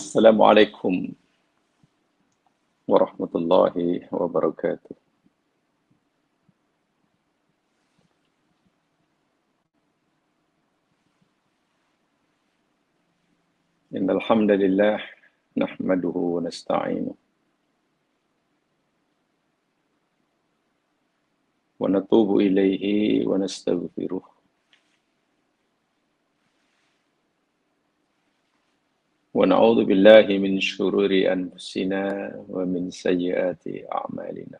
Assalamualaikum warahmatullahi wabarakatuh. Innal hamdalillah nahmaduhu wa nasta'inuhu wa natubu ilaihi wa nastaghfiruh wa na'udzu billahi min syururi anfusina wa min sayyiati a'malina.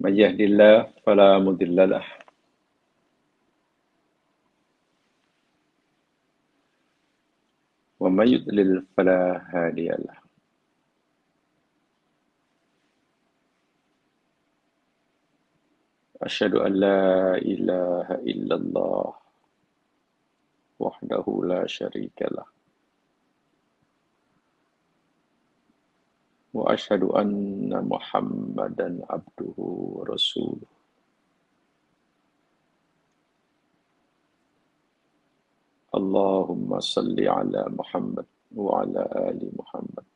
May yahdihillahu fala mudilla lahu wa may yudlil fala hadiya lahu. Asyhadu an la ilaha illallah wahdahu la syarika lah wa asyhadu anna Muhammadan abduhu wa rasuluh. Allahumma salli ala Muhammad wa ala ali Muhammad.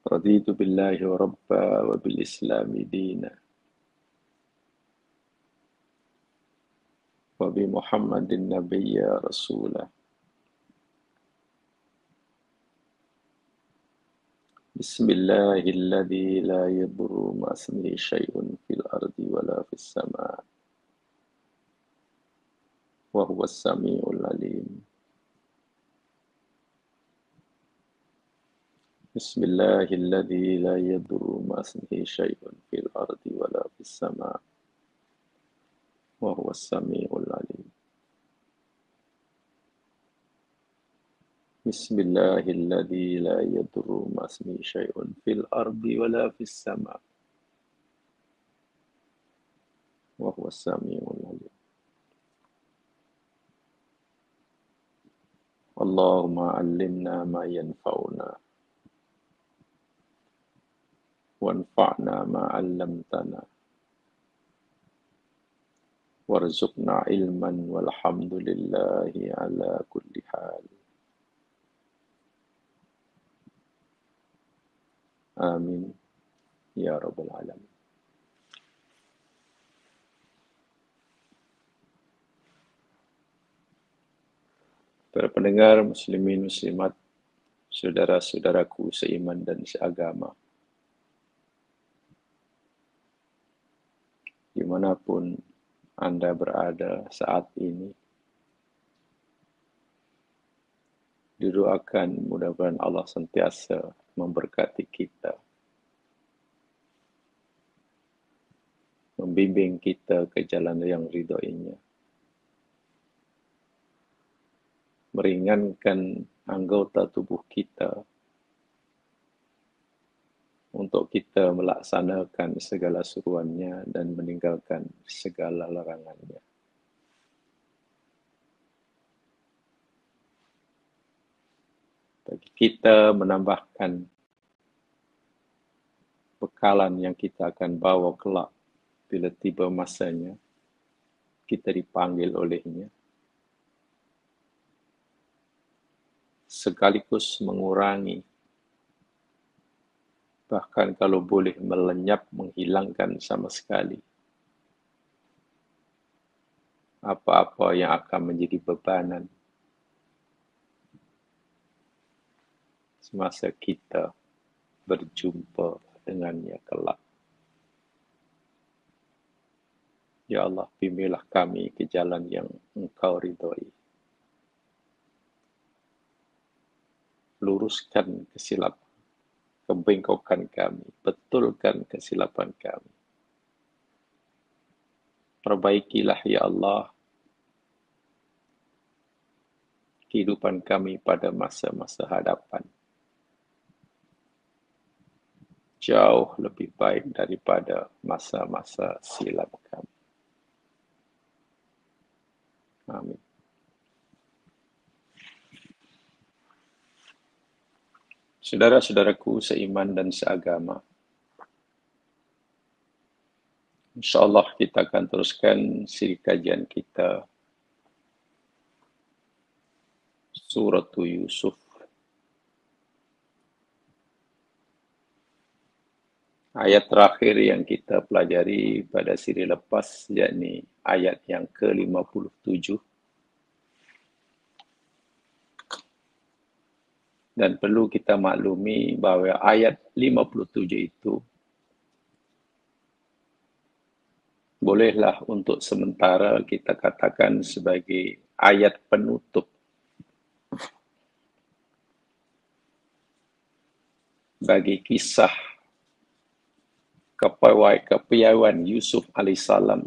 Raditu billahi wa rabba wa bil islami dina wa bi Muhammadin nabiyya rasulah. Bismillahilladzi la yadurru ma ismihi syai'un fil ardi wa la fis sama' wa huwas samiul alim. Bismillahilladzi la yadurru ma ismihi syai'un fil ardi wa la fis sama' wa huwas samiul alim. Bismillahilladzi la yadurru ma ismihi syai'un fil ardi wa la fis sama' wa huwas samiul alim. Allahumma 'allimna ma yanfa'una wanfa'na ma 'allamtana warzuqna ilman walhamdulillahi ala kulli hal. Amin ya rabbal alamin. Para pendengar muslimin muslimat, saudara-saudaraku seiman dan seagama, dimanapun Anda berada saat ini, didoakan mudah-mudahan Allah sentiasa memberkati kita, membimbing kita ke jalan yang ridhoinya, meringankan anggota tubuh kita untuk kita melaksanakan segala suruhannya dan meninggalkan segala larangannya. Bagi kita menambahkan bekalan yang kita akan bawa kelak bila tiba masanya kita dipanggil olehnya, sekaligus mengurangi, bahkan kalau boleh melenyap, menghilangkan sama sekali apa-apa yang akan menjadi bebanan semasa kita berjumpa dengannya kelak. Ya Allah, bimbinglah kami ke jalan yang Engkau ridhoi. Luruskan kesilapan, kebengkokan kami, betulkan kesilapan kami. Perbaikilah ya Allah kehidupan kami pada masa-masa hadapan. Jauh lebih baik daripada masa-masa silam kami. Amin. Saudara-saudaraku seiman dan seagama, InsyaAllah kita akan teruskan siri kajian kita Surah Yusuf. Ayat terakhir yang kita pelajari pada siri lepas, yakni ayat yang ke-57. Dan perlu kita maklumi bahawa ayat 57 itu bolehlah untuk sementara kita katakan sebagai ayat penutup bagi kisah kepiawaian Yusuf alaihissalam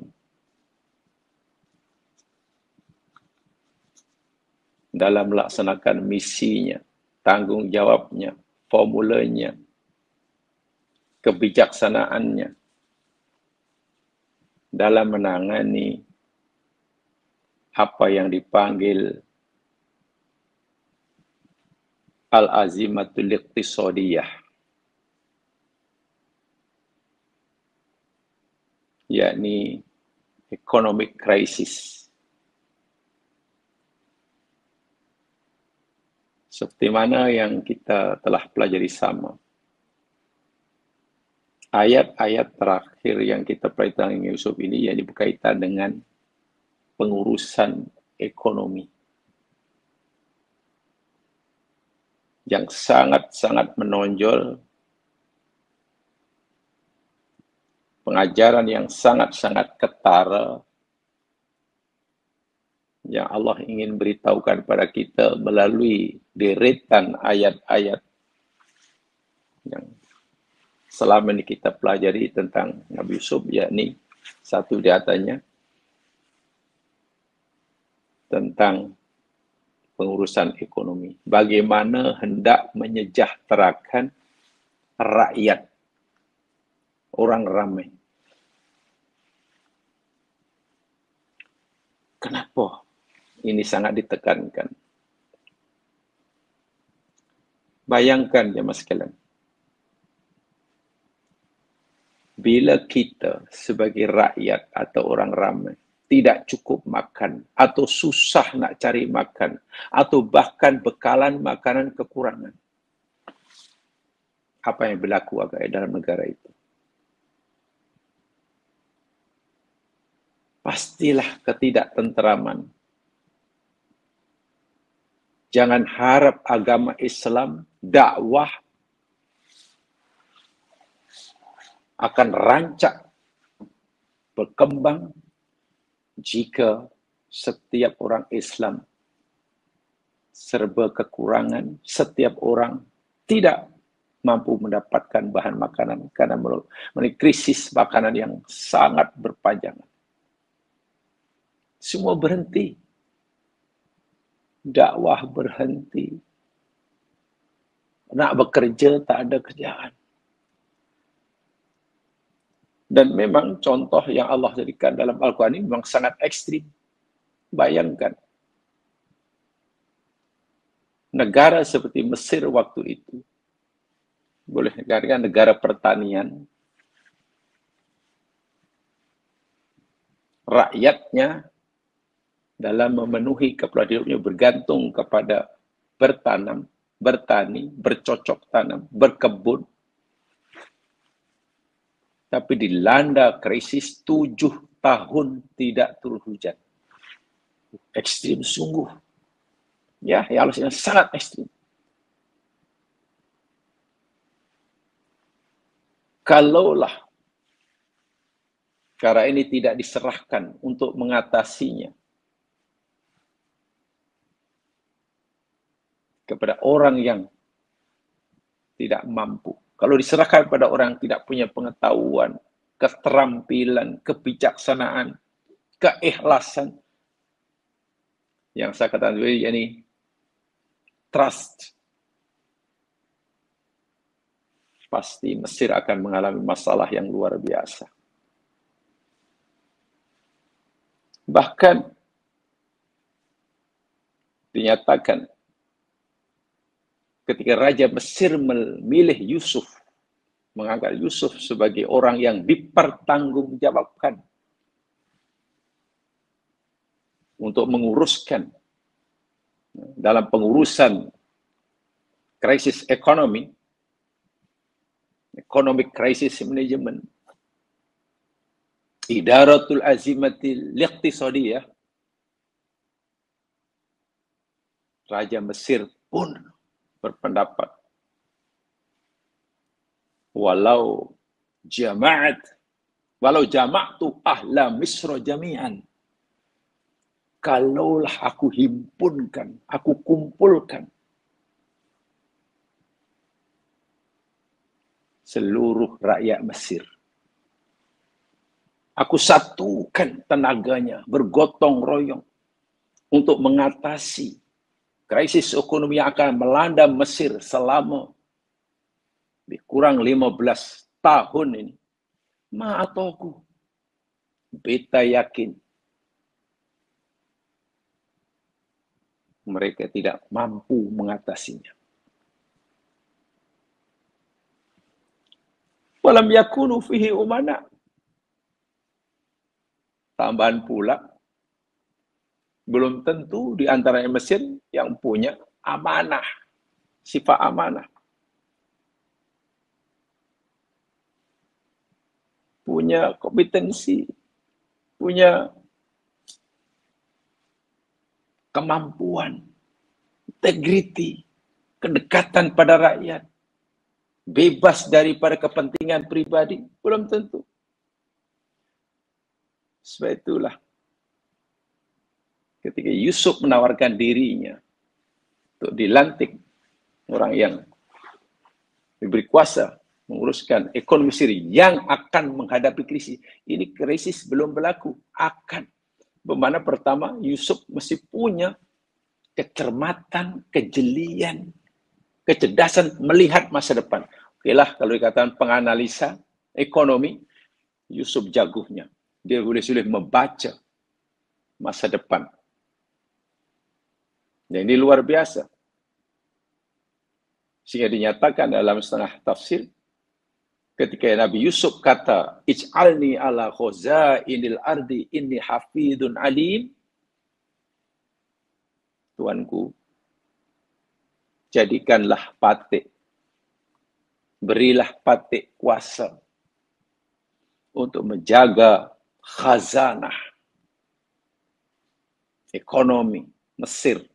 dalam melaksanakan misinya, tanggungjawabnya, formulanya, kebijaksanaannya dalam menangani apa yang dipanggil al-azimatul iqtisadiyah, yakni economic crisis. Seperti mana yang kita telah pelajari sama. Ayat-ayat terakhir yang kita pelajari tentang Yusuf ini yang berkaitan dengan pengurusan ekonomi yang sangat-sangat menonjol, pengajaran yang sangat-sangat ketara yang Allah ingin beritahukan kepada kita melalui deretan ayat-ayat yang selama ini kita pelajari tentang Nabi Yusuf, yakni satu di antaranya tentang pengurusan ekonomi. Bagaimana hendak menyejahterakan rakyat, orang ramai. Kenapa ini sangat ditekankan? Bayangkan jemaah sekalian, bila kita sebagai rakyat atau orang ramai tidak cukup makan atau susah nak cari makan atau bahkan bekalan makanan kekurangan, apa yang berlaku agak dalam negara itu? Pastilah ketidaktenteraman. Jangan harap agama Islam, dakwah akan rancak berkembang jika setiap orang Islam serba kekurangan, setiap orang tidak mampu mendapatkan bahan makanan karena melalui krisis makanan yang sangat berpanjangan. Semua berhenti. Dakwah berhenti. Nak bekerja tak ada kerjaan. Dan memang contoh yang Allah jadikan dalam Al-Quran ini memang sangat ekstrim. Bayangkan. Negara seperti Mesir waktu itu, boleh dikatakan negara pertanian, rakyatnya dalam memenuhi keperluan hidupnya bergantung kepada bertanam, bertani, bercocok tanam, berkebun. Tapi dilanda krisis 7 tahun tidak turun hujan. Ekstrim sungguh. Ya, ya Allah, sangat ekstrim. Kalaulah perkara ini tidak diserahkan untuk mengatasinya kepada orang yang tidak mampu, kalau diserahkan kepada orang yang tidak punya pengetahuan, keterampilan, kebijaksanaan, keikhlasan, yang saya katakan ini trust, pasti Mesir akan mengalami masalah yang luar biasa. Bahkan dinyatakan ketika Raja Mesir memilih Yusuf mengangkat Yusuf sebagai orang yang dipertanggungjawabkan untuk menguruskan dalam pengurusan krisis ekonomi, economic crisis management, idaratul azimatil iqtisadiyah. Raja Mesir pun berpendapat, walau jama'tu ahla Misra jami'an, kalaulah aku himpunkan, aku kumpulkan seluruh rakyat Mesir, aku satukan tenaganya, bergotong royong untuk mengatasi krisis ekonomi yang akan melanda Mesir selama lebih kurang 15 tahun ini. Ma'atoku, beta yakin mereka tidak mampu mengatasinya. Walam yakunu fihi umana. Tambahan pula, belum tentu di antara Mesir yang punya amanah, sifat amanah. Punya kompetensi, punya kemampuan, integriti, kedekatan pada rakyat, bebas daripada kepentingan pribadi, belum tentu. Sebab itulah ketika Yusuf menawarkan dirinya untuk dilantik orang yang diberi kuasa menguruskan ekonomi Mesir yang akan menghadapi krisis. Ini krisis belum berlaku, akan. Bagaimana pertama, Yusuf masih punya kecermatan, kejelian, kecerdasan melihat masa depan. Oke lah, kalau dikatakan penganalisa ekonomi, Yusuf jagonya. Dia boleh membaca masa depan. Dan ini luar biasa. Sehingga dinyatakan dalam setengah tafsir, ketika Nabi Yusuf kata, Ij'alni ala khazainil ardi inni hafidun alim. Tuanku, jadikanlah Patik, berilah Patik kuasa untuk menjaga khazanah ekonomi Mesir.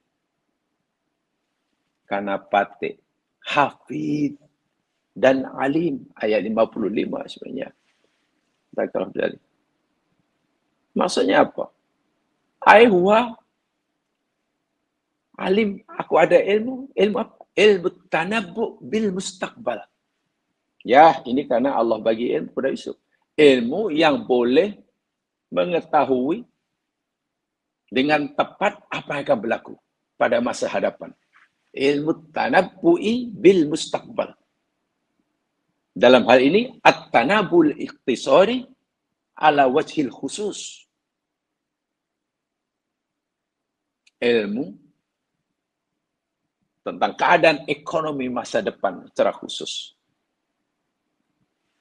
Karena Patik hafid dan alim, ayat 55 sebenarnya. Maksudnya apa? Huwa alim, aku ada ilmu apa? Ilmu tanabbu bil mustaqbal. Ya, ini karena Allah bagi ilmu kepada Yusuf. Ilmu yang boleh mengetahui dengan tepat apa yang akan berlaku pada masa hadapan. Ilmu tanabbu'i bil mustaqbal. Dalam hal ini, at-tanabul iqtisari ala wajhil khusus. Ilmu tentang keadaan ekonomi masa depan secara khusus.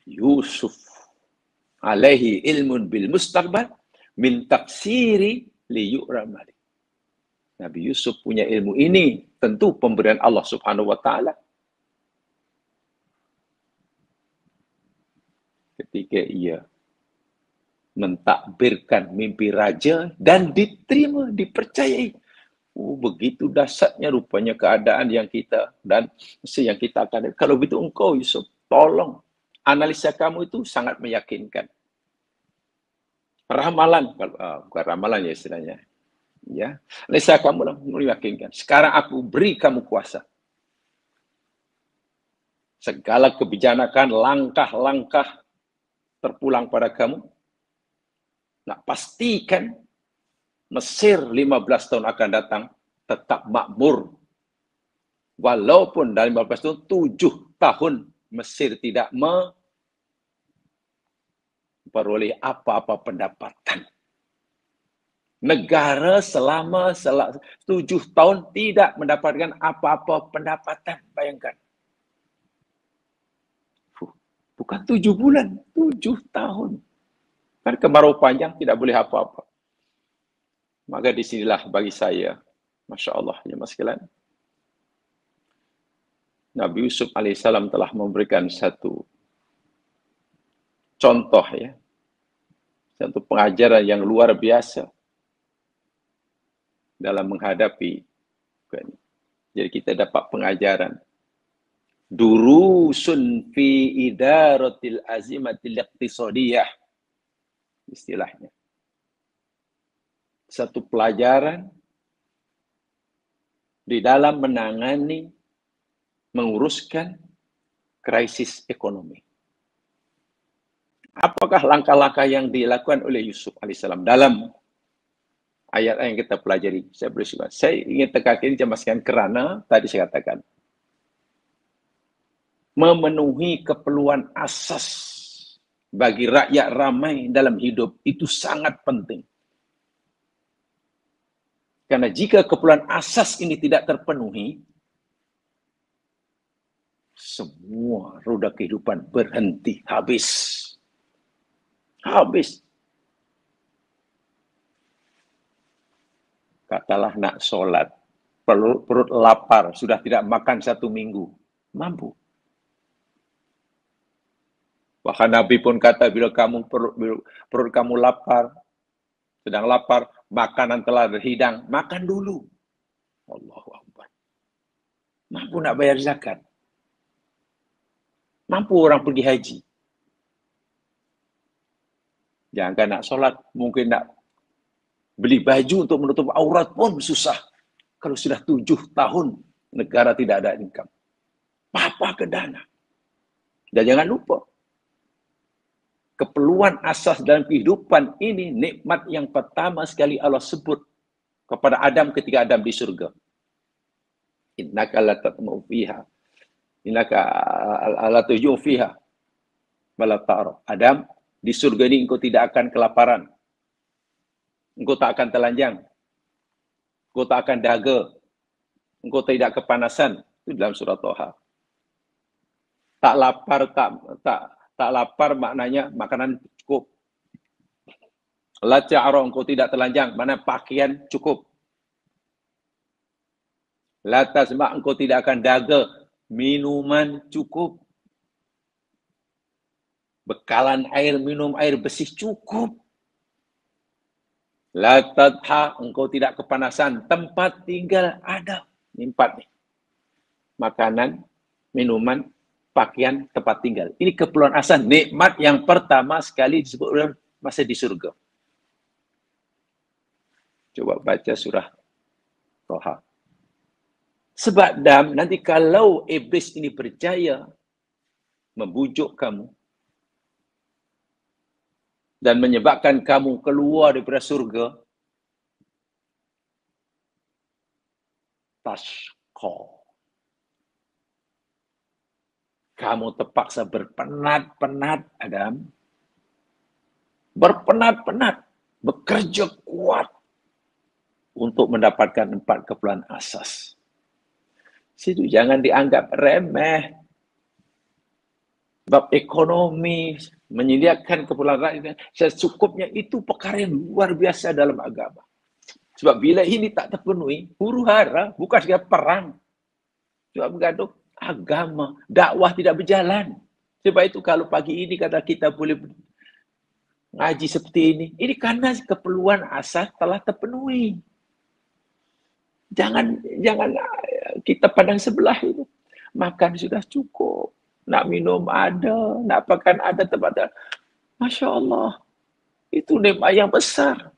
Yusuf alaihi ilmun bil mustaqbal min tafsiri li yu'ramali. Nabi Yusuf punya ilmu ini, tentu pemberian Allah Subhanahu wa taala. Ketika ia mentakbirkan mimpi raja dan diterima, dipercayai. Begitu dahsyatnya rupanya keadaan yang kita dan yang kita akan. Kalau begitu engkau Yusuf, tolong analisa kamu itu sangat meyakinkan. Ramalan, bukan ramalan ya istilahnya. Ya, analisa kamu lah meyakinkan. Sekarang aku beri kamu kuasa. Segala kebijakan, langkah-langkah terpulang pada kamu. Nah, pastikan Mesir 15 tahun akan datang tetap makmur. Walaupun dalam 15 tahun, 7 tahun Mesir tidak memperoleh apa-apa pendapatan. Negara selama 7 tahun tidak mendapatkan apa-apa pendapatan. Bayangkan. Bukan 7 bulan, 7 tahun. Kan kemarau panjang tidak boleh apa-apa. Maka disinilah bagi saya, Masya Allah, ya mas sekalian, Nabi Yusuf alaihissalam telah memberikan satu contoh ya, satu pengajaran yang luar biasa dalam menghadapi. Jadi kita dapat pengajaran. Durusun fi idaratil azimatil iqtisadiyah. Istilahnya. Satu pelajaran di dalam menangani, menguruskan krisis ekonomi. Apakah langkah-langkah yang dilakukan oleh Yusuf alaihissalam dalam ayat yang kita pelajari? Saya ingin tekankan, jelaskan kerana tadi saya katakan memenuhi keperluan asas bagi rakyat ramai dalam hidup itu sangat penting. Karena jika keperluan asas ini tidak terpenuhi, semua roda kehidupan berhenti, habis. Habis. Katalah nak sholat, perut lapar, sudah tidak makan 1 minggu, mampu. Bahkan Nabi pun kata, bila perut kamu lapar, sedang lapar, makanan telah berhidang, makan dulu. Allahu Akbar. Mampu nak bayar zakat. Mampu orang pergi haji. Jangan nak solat, mungkin nak beli baju untuk menutup aurat pun susah. Kalau sudah 7 tahun negara tidak ada income. Apa ke dana. Dan jangan lupa, keperluan asas dalam kehidupan ini nikmat yang pertama sekali Allah sebut kepada Adam ketika Adam di surga. Innaka la tatma'u fiha. Innaka la tuju fiha. Wala ta'ra. Adam, di surga ini engkau tidak akan kelaparan. Engkau tak akan telanjang. Engkau tak akan dahaga. Engkau tidak kepanasan. Itu dalam surah Toha. Tak lapar maknanya makanan cukup. La ta'ra, engkau tidak telanjang, mana pakaian cukup. La tasma, engkau tidak akan dahaga, minuman cukup. Bekalan air, minum air bersih cukup. La tadha, engkau tidak kepanasan. Tempat tinggal ada. Ini 4 nih. Makanan, minuman, pakaian, tempat tinggal. Ini keperluan asas. Nikmat yang pertama sekali disebut oleh masa di surga. Coba baca surah Toha. Sebab nanti kalau iblis ini berjaya membujuk kamu, dan menyebabkan kamu keluar daripada surga, tashqa. Kamu terpaksa berpenat-penat, Adam. Berpenat-penat, bekerja kuat untuk mendapatkan 4 keperluan asas. Situ jangan dianggap remeh. Bab ekonomi, menyediakan keperluan rakyat secukupnya itu perkara yang luar biasa dalam agama. Sebab bila ini tak terpenuhi, huru-hara, bukan sekadar perang. Sebab bergaduh agama, dakwah tidak berjalan. Sebab itu kalau pagi ini kata kita boleh ngaji seperti ini karena keperluan asas telah terpenuhi. Jangan kita pandang sebelah itu. Makan sudah cukup. Nak minum ada, nak makan ada, tempat ada. Masya Allah. Itu nikmat yang besar.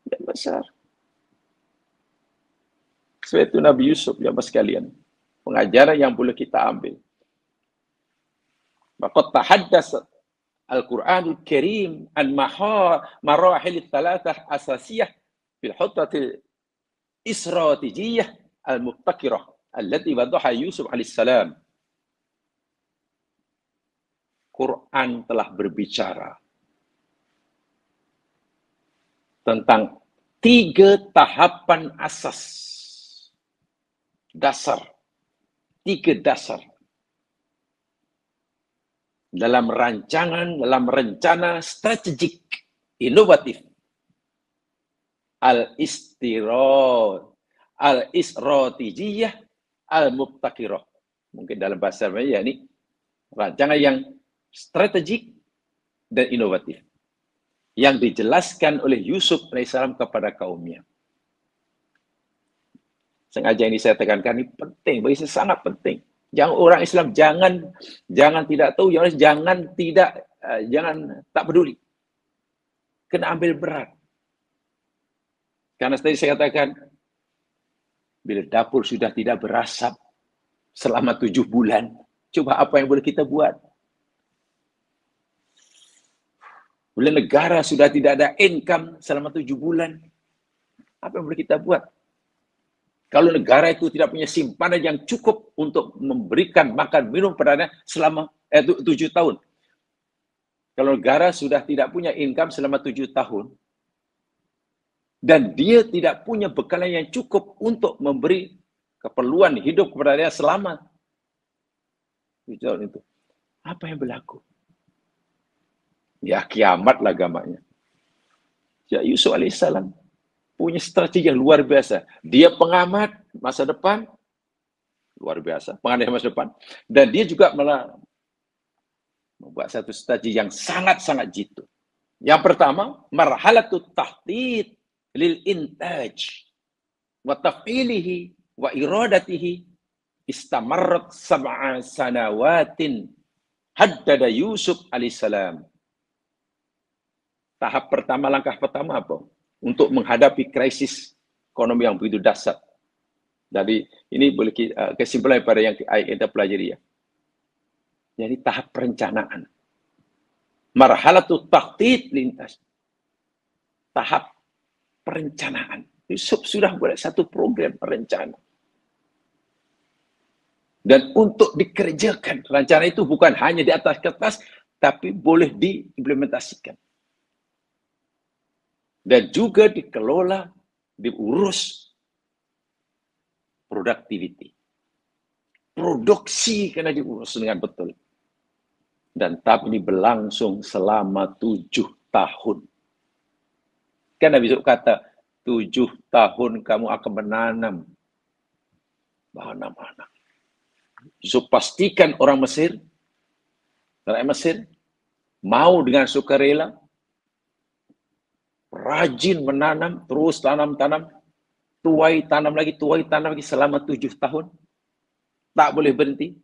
Yang besar. Sebab itu Nabi Yusuf, ya mas sekalian. Pengajaran yang boleh kita ambil. Maka tahaddas Al-Quranul Karim an marahil thalathah asasiyah fil huttatil istratijiyah al-mubtakirah allati wadaha Yusuf alaihissalam. Quran telah berbicara tentang 3 tahapan asas dasar, 3 dasar dalam rancangan, dalam rencana strategik, inovatif, al-isratijiyah, al-mubtakiroh. Mungkin dalam bahasa Melayu ini rancangan yang strategik dan inovatif yang dijelaskan oleh Yusuf alaihissalam kepada kaumnya. Sengaja ini saya tekankan, ini penting, bagi saya sangat penting. Jangan orang Islam jangan tidak tahu, jangan tak peduli. Kena ambil berat. Karena tadi saya katakan, bila dapur sudah tidak berasap selama 7 bulan, coba apa yang boleh kita buat? Bila negara sudah tidak ada income selama 7 bulan, apa yang boleh kita buat? Kalau negara itu tidak punya simpanan yang cukup untuk memberikan makan minum padanya selama 7 tahun. Kalau negara sudah tidak punya income selama 7 tahun, dan dia tidak punya bekalan yang cukup untuk memberi keperluan hidup kepadanya selama 7 tahun itu, apa yang berlaku? Ya kiamatlah gambarnya. Ya Yusuf alaihissalam punya strategi yang luar biasa. Dia pengamat masa depan, luar biasa, pengamat masa depan. Dan dia juga malah membuat satu strategi yang sangat-sangat jitu. Yang pertama, marhalatut tahdid lil intaj wa taf'ilihi wa iradatihi istamarrat 7 sanawatin haddada Yusuf alaihissalam. Tahap pertama, langkah pertama apa? Untuk menghadapi krisis ekonomi yang begitu dahsyat. Jadi ini boleh kesimpulan pada yang kita pelajari ya. Jadi tahap perencanaan. Marhalatut tahdid lintas. Tahap perencanaan. Yusuf sudah buat satu program perencanaan. Dan untuk dikerjakan, rencana itu bukan hanya di atas kertas, tapi boleh diimplementasikan. Dan juga dikelola, diurus productivity. Produksi kena diurus dengan betul. Dan tahap ini berlangsung selama 7 tahun. Kan Nabi Yusuf kata, 7 tahun kamu akan menanam. Mana-mana. Yusuf pastikan orang Mesir, rakyat Mesir, mau dengan sukarela, rajin menanam, terus tanam, tuai tanam lagi selama 7 tahun. Tak boleh berhenti.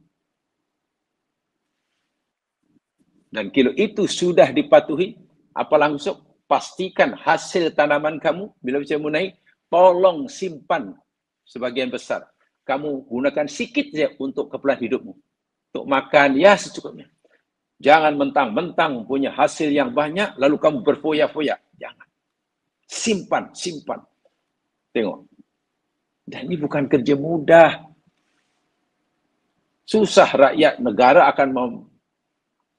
Dan kalau itu sudah dipatuhi, apa langsung? Pastikan hasil tanaman kamu, bila bisa menaik, tolong simpan sebagian besar. Kamu gunakan sikit saja untuk keperluan hidupmu. Untuk makan, ya secukupnya. Jangan mentang-mentang punya hasil yang banyak, lalu kamu berfoya-foya. Jangan. Simpan. Tengok. Dan ini bukan kerja mudah. Susah rakyat negara akan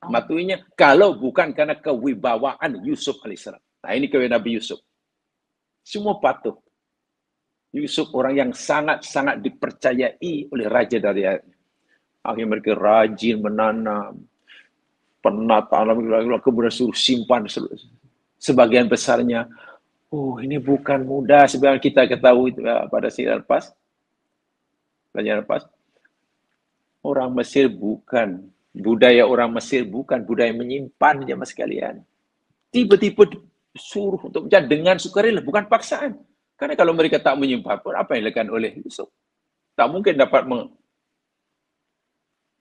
mematuhinya kalau bukan karena kewibawaan Yusuf alaihissalam. Nah ini kewibawaan Nabi Yusuf. Semua patuh. Yusuf orang yang sangat-sangat dipercayai oleh raja dari akhirnya mereka rajin menanam, pernah tanam, kemudian suruh simpan sebagian besarnya. Oh, ini bukan mudah sebenarnya kita ketahui pada sidang lepas. Pelajaran lepas. Orang Mesir budaya orang Mesir bukan budaya menyimpan jemaah sekalian. Tiba-tiba suruh untuk menjadi dengan sukarela, bukan paksaan. Karena kalau mereka tak menyimpan pun, apa yang dilakukan oleh Yusuf? Tak mungkin dapat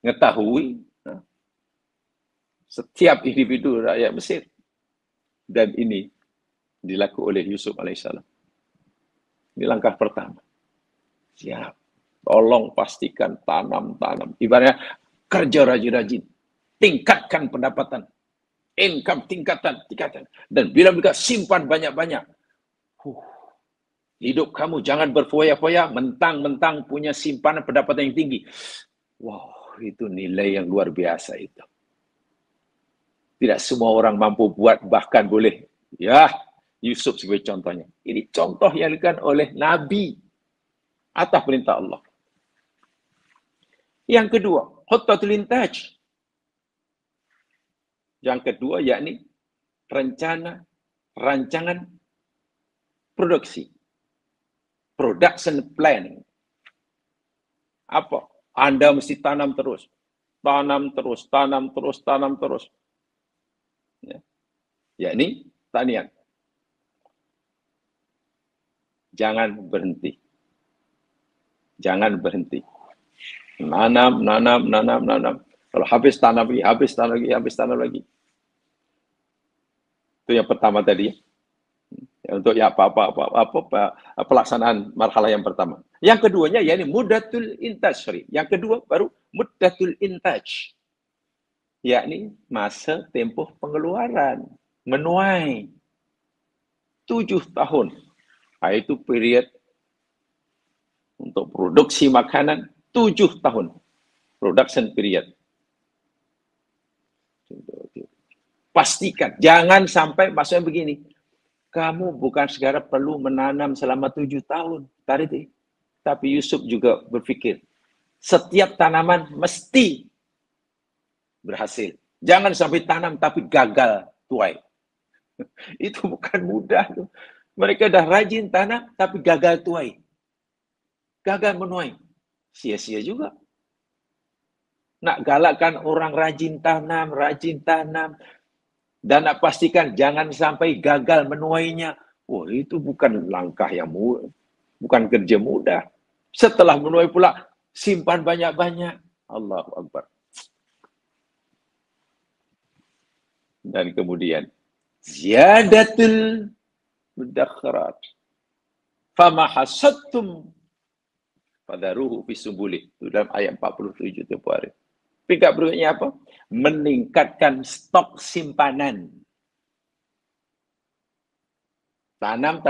mengetahui setiap individu rakyat Mesir. Dan ini dilakukan oleh Yusuf alaihissalam. Ini langkah pertama. Siap. Tolong pastikan tanam. Ibaratnya kerja rajin-rajin. Tingkatkan pendapatan. Income tingkatan. Dan bila mereka simpan banyak-banyak. Hidup kamu jangan berfoya-foya, mentang-mentang punya simpanan pendapatan yang tinggi. Wow, itu nilai yang luar biasa itu. Tidak semua orang mampu buat, bahkan boleh. Ya, Yusuf sebagai contohnya. Ini contoh yang dilakukan oleh Nabi atas perintah Allah. Yang kedua, khutbatul intaj. Yang kedua yakni rancangan produksi. Production planning. Apa? Anda mesti tanam terus. Tanam terus, tanam terus, tanam terus. Ya. Yakni tanian. Jangan berhenti. Jangan berhenti. Nanam. Kalau habis tanam lagi, habis tanam lagi. Itu yang pertama tadi. Untuk ya pelaksanaan marhalah yang pertama. Yang keduanya yakni muddatul intaj. Yang kedua baru muddatul intaj. Yakni masa tempoh pengeluaran, menuai 7 tahun. Itu period untuk produksi makanan 7 tahun. Production period. Pastikan, jangan sampai maksudnya begini. Kamu bukan segera perlu menanam selama 7 tahun. Tapi Yusuf juga berpikir, setiap tanaman mesti berhasil. Jangan sampai tanam tapi gagal tuai. Itu bukan mudah. Mereka dah rajin tanam tapi gagal tuai. Gagal menuai. Sia-sia juga. Nak galakkan orang rajin tanam. Dan nak pastikan jangan sampai gagal menuainya. Wah, itu bukan langkah yang mudah. Bukan kerja mudah. Setelah menuai pula, simpan banyak-banyak. Allahu Akbar. Dan kemudian, ziyadatul mudakharat. Fama hasadtum fadaruhu fisumbulih. Itu dalam ayat 47 tempoh hari. Tingkat berikutnya apa? Meningkatkan stok simpanan. Tanam,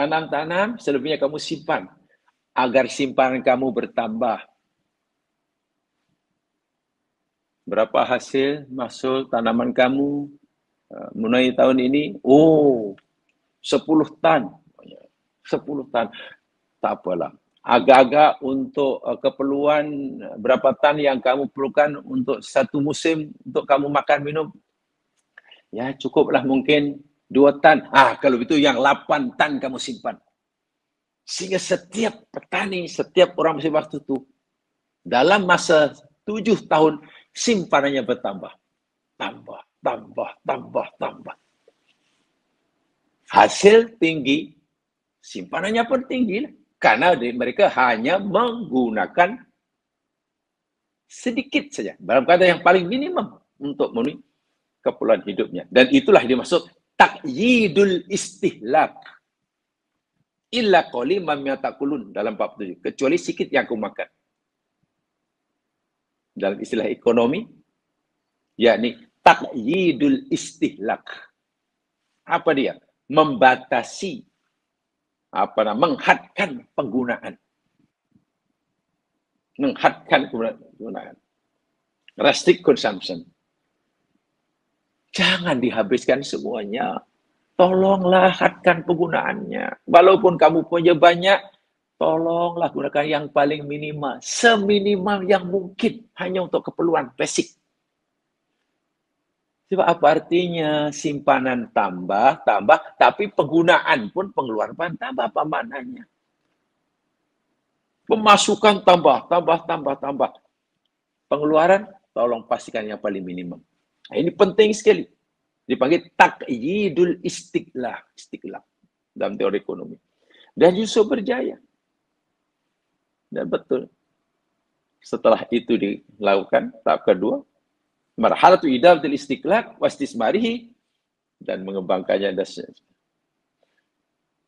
selebihnya kamu simpan. Agar simpanan kamu bertambah. Berapa hasil mahsul tanaman kamu menuai tahun ini? 10 tan. 10 tan. Tak apalah. Agak-agak untuk keperluan berapa tan yang kamu perlukan untuk satu musim untuk kamu makan minum. Ya, cukuplah mungkin 2 tan. Kalau itu yang 8 tan kamu simpan. Sehingga setiap petani, setiap orang mesti waktu itu, dalam masa 7 tahun, simpanannya bertambah. Tambah. Hasil tinggi, simpanannya pun tinggi. Karena mereka hanya menggunakan sedikit saja. Dalam kata yang paling minimum untuk memenuhi keperluan hidupnya. Dan itulah dimaksud taqyidul istihlak. Illa qaliman mimma ta'kulun dalam bab 7. Kecuali sedikit yang aku makan. Dalam istilah ekonomi, yakni taqyidul istihlak. Apa dia? Membatasi, menghadkan penggunaan. Menghadkan penggunaan. Restrict consumption. Jangan dihabiskan semuanya. Tolonglah hadkan penggunaannya. Walaupun kamu punya banyak, tolonglah gunakan yang paling minimal. Seminimal yang mungkin. Hanya untuk keperluan basic. Sebab apa artinya simpanan tambah, tapi penggunaan pun pengeluaran tambah. Apa maknanya? Pemasukan tambah. Pengeluaran, tolong pastikan yang paling minimum. Ini penting sekali. Dipanggil taqyidul istiqlal dalam teori ekonomi. Dan Yusuf berjaya. Dan betul. Setelah itu dilakukan, tahap kedua, marhalatu idadatul istiqlal wastismarihi, dan mengembangkannya.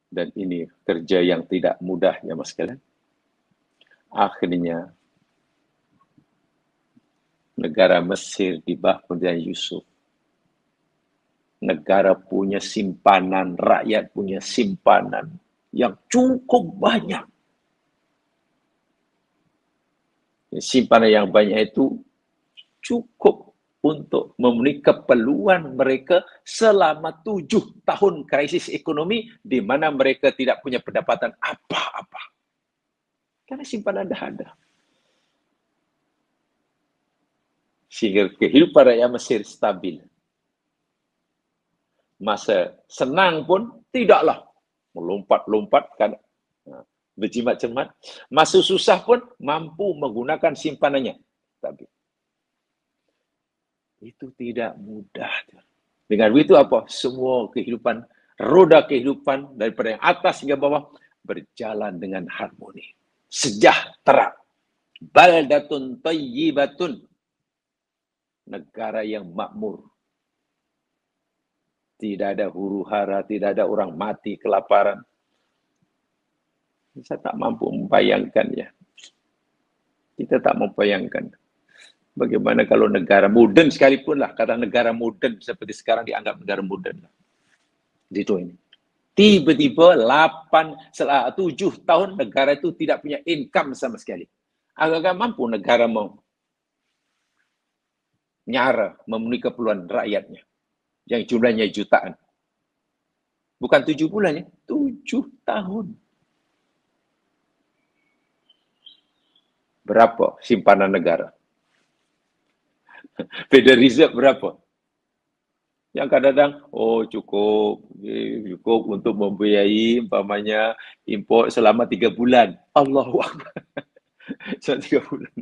Dan ini kerja yang tidak mudah ya mas sekalian. Akhirnya negara Mesir di bawah pemerintahan Yusuf, negara punya simpanan, rakyat punya simpanan yang cukup banyak. Simpanan yang banyak itu cukup untuk memenuhi keperluan mereka selama 7 tahun krisis ekonomi di mana mereka tidak punya pendapatan apa-apa. Karena simpanan dah ada. Sehingga kehidupan rakyat Mesir stabil. Masa senang pun tidaklah melompat-lompat kan, berjimat-jimat. Masa susah pun mampu menggunakan simpanannya. Tapi itu tidak mudah. Dengan begitu apa? Semua kehidupan, roda kehidupan daripada yang atas hingga bawah berjalan dengan harmoni. Sejahtera. Baldatun tayyibatun. Negara yang makmur. Tidak ada huru-hara, tidak ada orang mati kelaparan. Saya tak mampu membayangkannya. Kita tak membayangkan. Bagaimana kalau negara moden sekalipun lah, kata negara moden seperti sekarang dianggap negara moden. Di ini. Tiba-tiba 7 tahun negara itu tidak punya income sama sekali. Agak-agak mampu negara mau nyara memenuhi keperluan rakyatnya. Yang jumlahnya jutaan. Bukan 7 bulan ya, 7 tahun. Berapa simpanan negara? Federal Reserve berapa? Yang kadang-kadang, oh cukup untuk membiayai umpamanya import selama 3 bulan. Allahu Akbar. Selama 3 bulan.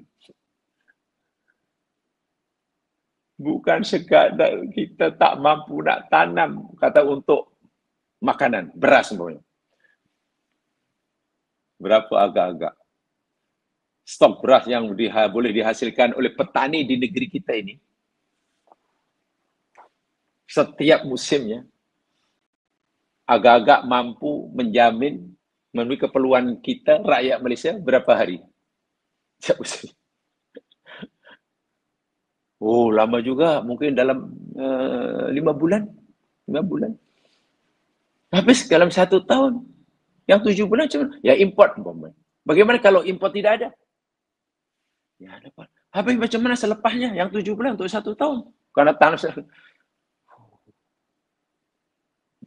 Bukan sekadar kita tak mampu nak tanam, kata untuk makanan, beras umpamanya. Berapa agak-agak stok beras yang boleh dihasilkan oleh petani di negeri kita ini. Setiap musimnya agak-agak mampu menjamin memenuhi keperluan kita rakyat Malaysia berapa hari? Setiap musim. Oh, lama juga. Mungkin dalam 5 bulan. 5 bulan. Habis dalam 1 tahun. Yang 7 bulan cuma ya import. Bagaimana kalau import tidak ada? Ya dapat. Habis macam mana selepasnya? Yang 7 bulan untuk 1 tahun. Karena tanah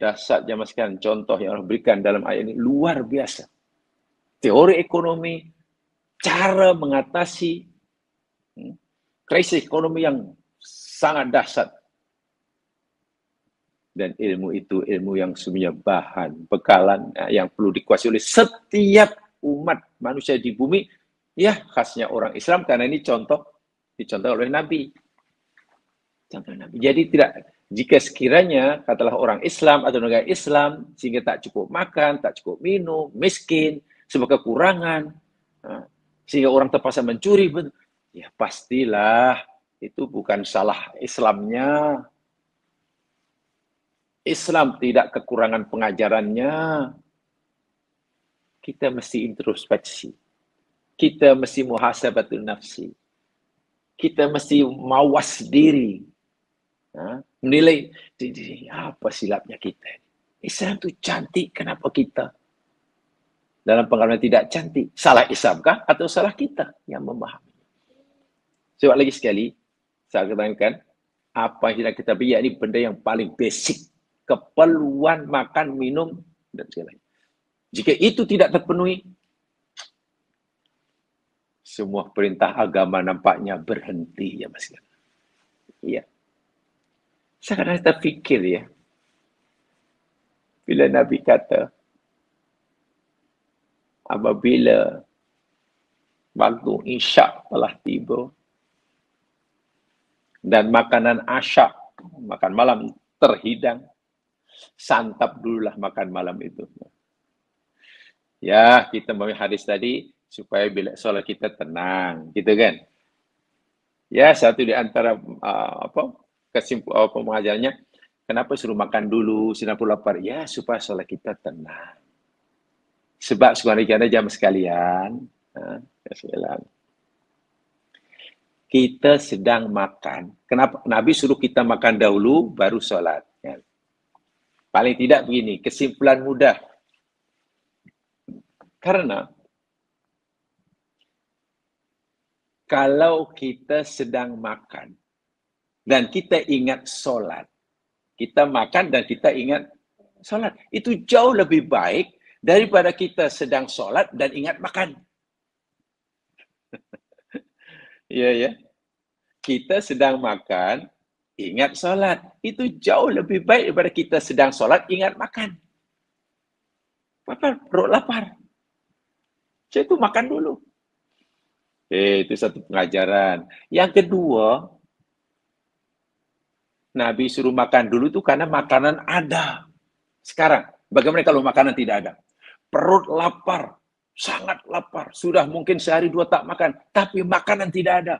dasar zaman sekarang, contoh yang Allah berikan dalam ayat ini luar biasa. Teori ekonomi, cara mengatasi krisis ekonomi yang sangat dahsyat. Dan ilmu itu ilmu yang sebenarnya bahan, bekalan yang perlu dikuasai oleh setiap umat manusia di bumi. Ya, khasnya orang Islam karena ini dicontoh oleh Nabi. Contoh Nabi. Jadi jika sekiranya katalah orang Islam atau negara Islam sehingga tak cukup makan, tak cukup minum, miskin, sebab kekurangan, sehingga orang terpaksa mencuri, ya pastilah itu bukan salah Islamnya. Islam tidak kekurangan pengajarannya. Kita mesti introspeksi. Kita mesti muhasabatul nafsi. Kita mesti mawas diri. Menilai apa silapnya kita. Islam itu cantik, kenapa kita dalam pengalaman tidak cantik? Salah Islam kah atau salah kita yang memahami? Sebab lagi sekali, saya katakan, apa yang tidak kita beri ini benda yang paling basic. Keperluan makan, minum, dan sebagainya. Jika itu tidak terpenuhi, semua perintah agama nampaknya berhenti, ya Mas. Iya. Saya kadang terfikir ya, bila Nabi kata, apabila waktu isyak telah tiba, dan makanan asyak, makan malam terhidang, santap dululah makan malam itu. Ya, kita memahami hadis tadi, supaya bila solat kita tenang, gitu kan? Ya, satu di antara pengajarannya, kenapa suruh makan dulu, sinar lapar? Ya, supaya solat kita tenang. Sebab sebenarnya jam sekalian, kita sedang makan. Kenapa Nabi suruh kita makan dahulu, baru solat? Ya. Paling tidak begini, kesimpulan mudah. Karena kalau kita sedang makan dan kita ingat solat, kita makan dan kita ingat solat, itu jauh lebih baik daripada kita sedang solat dan ingat makan. Iya ya. Kita sedang makan, ingat solat. Itu jauh lebih baik daripada kita sedang solat, ingat makan. Perut lapar. Saya itu makan dulu. Itu satu pengajaran. Yang kedua, Nabi suruh makan dulu itu karena makanan ada. Sekarang, bagaimana kalau makanan tidak ada? Perut lapar, sangat lapar. Sudah mungkin sehari dua tak makan, tapi makanan tidak ada.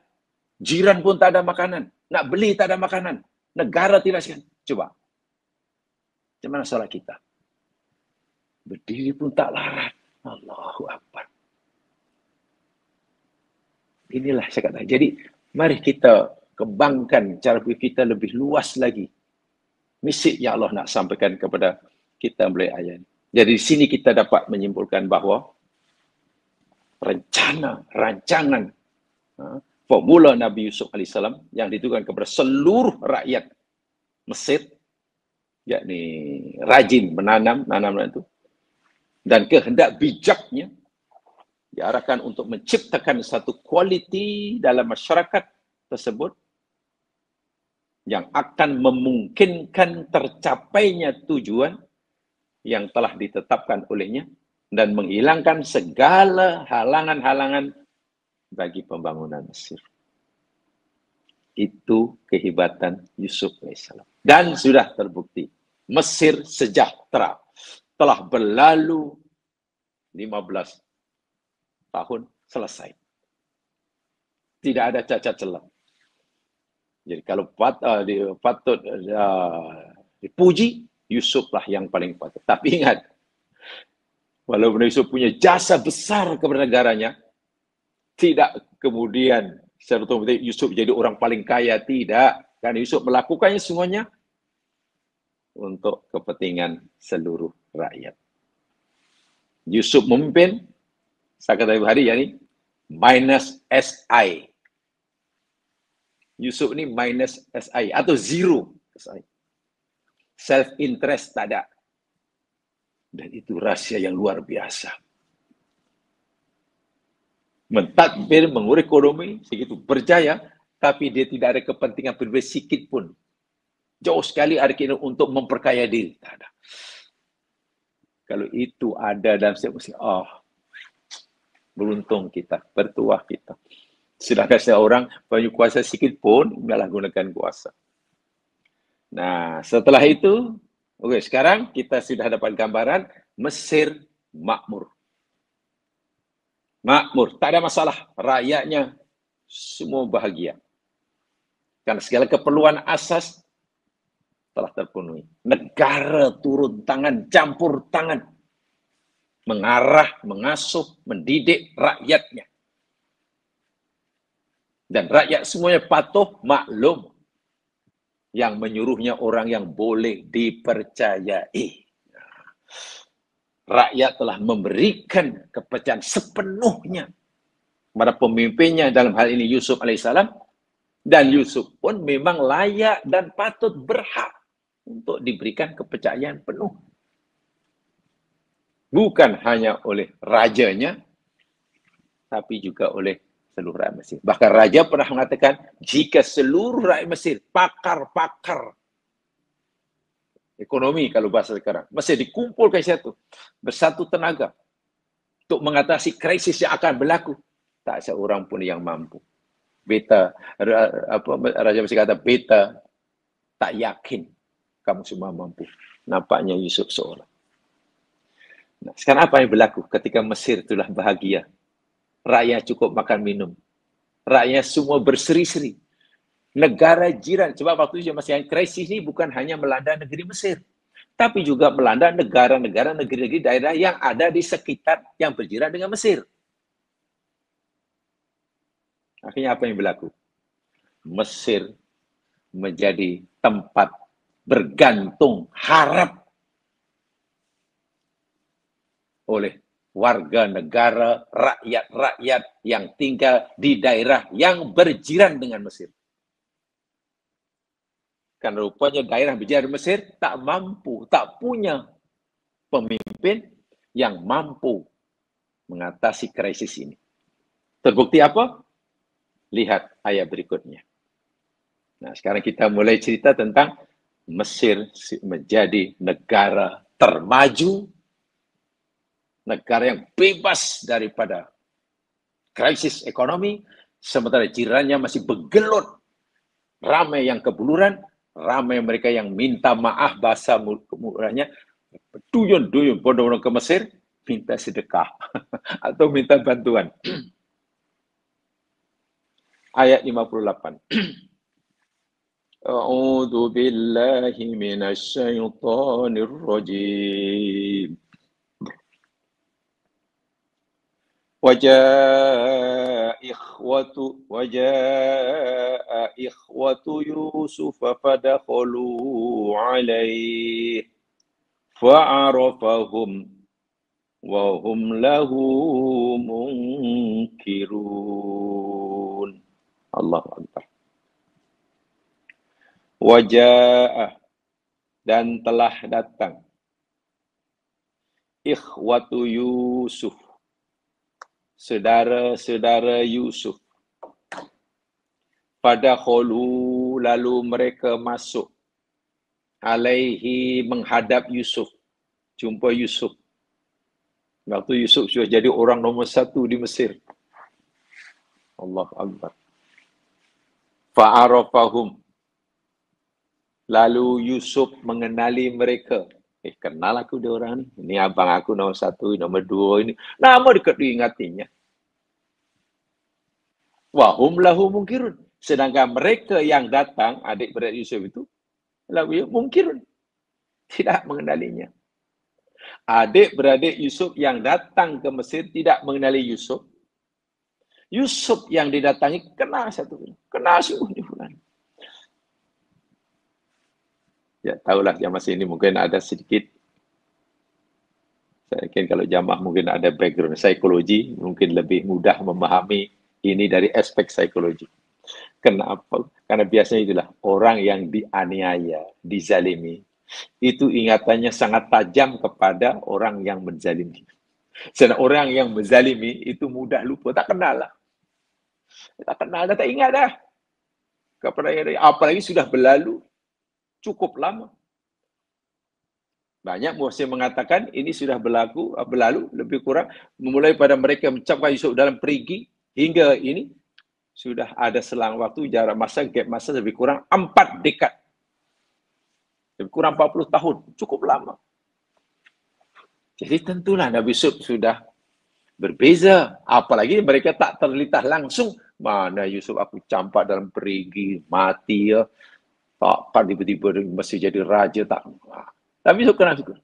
Jiran pun tak ada makanan. Nak beli tak ada makanan. Negara tidak sekian. Coba. Gimana salah kita? Berdiri pun tak larat. Allahu Akbar. Inilah saya kata. Jadi, mari kita kembangkan cara berpikir kita lebih luas lagi. Misi yang Allah nak sampaikan kepada kita melalui ayat ini. Jadi, di sini kita dapat menyimpulkan bahawa rancangan, formula Nabi Yusuf AS yang ditujukan kepada seluruh rakyat Mesir, yakni rajin menanam itu, dan kehendak bijaknya diarahkan untuk menciptakan satu kualiti dalam masyarakat tersebut yang akan memungkinkan tercapainya tujuan yang telah ditetapkan olehnya dan menghilangkan segala halangan-halangan bagi pembangunan Mesir. Itu kehebatan Yusuf AS. Dan sudah terbukti, Mesir sejahtera. Telah berlalu 15 tahun selesai. Tidak ada cacat celah. Jadi kalau patut dipuji, Yusuflah yang paling patut. Tapi ingat, walaupun Yusuf punya jasa besar kepada negaranya, tidak kemudian secara otomatis Yusuf jadi orang paling kaya, tidak. Karena Yusuf melakukannya semuanya untuk kepentingan seluruh rakyat. Yusuf memimpin, saya kata hari ini, minus SI. Yusuf ini minus SI atau zero SI. Self-interest tak ada. Dan itu rahasia yang luar biasa. Mentadbir, mengurus ekonomi, segitu berjaya, tapi dia tidak ada kepentingan pribadi sikit pun. Jauh sekali ada keinginan untuk memperkaya diri. Tak ada. Kalau itu ada dalam setiap musim, beruntung kita, bertuah kita. Sedangkan seorang punya kuasa sikit pun, malah gunakan kuasa. Nah, setelah itu, sekarang kita sudah dapat gambaran Mesir makmur. Makmur, tak ada masalah. Rakyatnya semua bahagia. Karena segala keperluan asas telah terpenuhi. Negara turun tangan, campur tangan. Mengarah, mengasuh, mendidik rakyatnya. Dan rakyat semuanya patuh, maklum. Yang menyuruhnya orang yang boleh dipercayai. Rakyat telah memberikan kepercayaan sepenuhnya kepada pemimpinnya, dalam hal ini Yusuf alaihissalam, dan Yusuf pun memang layak dan patut berhak untuk diberikan kepercayaan penuh. Bukan hanya oleh rajanya, tapi juga oleh seluruh rakyat Mesir. Bahkan raja pernah mengatakan, jika seluruh rakyat Mesir, pakar-pakar ekonomi kalau bahasa sekarang, Mesir dikumpulkan satu, bersatu tenaga untuk mengatasi krisis yang akan berlaku, tak seorang pun yang mampu. Raja Mesir kata, beta tak yakin kamu semua mampu. Nampaknya Yusuf seorang. Nah, sekarang apa yang berlaku ketika Mesir telah bahagia? Rakyat cukup makan minum. Rakyat semua berseri-seri. Negara jiran, sebab waktu itu masih yang krisis ini bukan hanya melanda negeri Mesir, tapi juga melanda negara-negara, negeri-negeri daerah yang ada di sekitar yang berjiran dengan Mesir. Akhirnya apa yang berlaku? Mesir menjadi tempat bergantung harap oleh warga negara, rakyat-rakyat yang tinggal di daerah yang berjiran dengan Mesir. Karena rupanya daerah berjiran dengan Mesir tak mampu, tak punya pemimpin yang mampu mengatasi krisis ini. Terbukti apa? Lihat ayat berikutnya. Nah, sekarang kita mulai cerita tentang Mesir menjadi negara termaju, negara yang bebas daripada krisis ekonomi, sementara jirannya masih bergelut, ramai yang kebuluran, ramai mereka yang minta maaf, bahasa murahnya, duyun-duyun bondong-bondong ke Mesir, minta sedekah atau minta bantuan. Ayat 58. A'udzu billahi minasy syaithanir rajim. وجاء إخوة يوسف فدخلوا عليه فعرفهم وهم له منكرون. Allahu Akbar. Wajah dan telah datang ikhwatu Yusuf, saudara-saudara Yusuf. Pada khulu, lalu mereka masuk. Alaihi, menghadap Yusuf. Jumpa Yusuf. Waktu Yusuf sudah jadi orang nombor 1 di Mesir. Allahu Akbar. Fa'arafahum. Lalu Yusuf mengenali mereka. Kenal aku dia orang ni. Ini abang aku nombor 1, nombor 2 ini. Nama dekat diingatinya. Wahum lahu mungkirun. Sedangkan mereka yang datang, adik-beradik Yusuf itu, lahu mungkirun. Tidak mengenalinya. Adik-beradik Yusuf yang datang ke Mesir tidak mengenali Yusuf. Yusuf yang didatangi kenal satu. Kenal sungguh ni fulan. Ya, tahulah yang masih ini mungkin ada sedikit. Saya yakin kalau jamaah mungkin ada background psikologi, mungkin lebih mudah memahami ini dari aspek psikologi. Kenapa? Karena biasanya itulah orang yang dianiaya, dizalimi, itu ingatannya sangat tajam kepada orang yang menzalimi. Sedangkan orang yang menzalimi itu mudah lupa, tak kenal lah. Tak kenal dah, tak ingat dah. Apalagi sudah berlalu cukup lama. Banyak muhsin mengatakan ini sudah berlalu lebih kurang memulai pada mereka mencapkan Yusuf dalam perigi hingga ini sudah ada selang waktu, jarak masa, gap masa lebih kurang 4 dekad. Lebih kurang 40 tahun. Cukup lama. Jadi tentulah Nabi Yusuf sudah berbeza. Apalagi mereka tak terlintas langsung. Mana Yusuf aku campak dalam perigi, mati ya. Takkan tiba-tiba masih jadi raja. Tak. Tapi Yusuf kenal juga.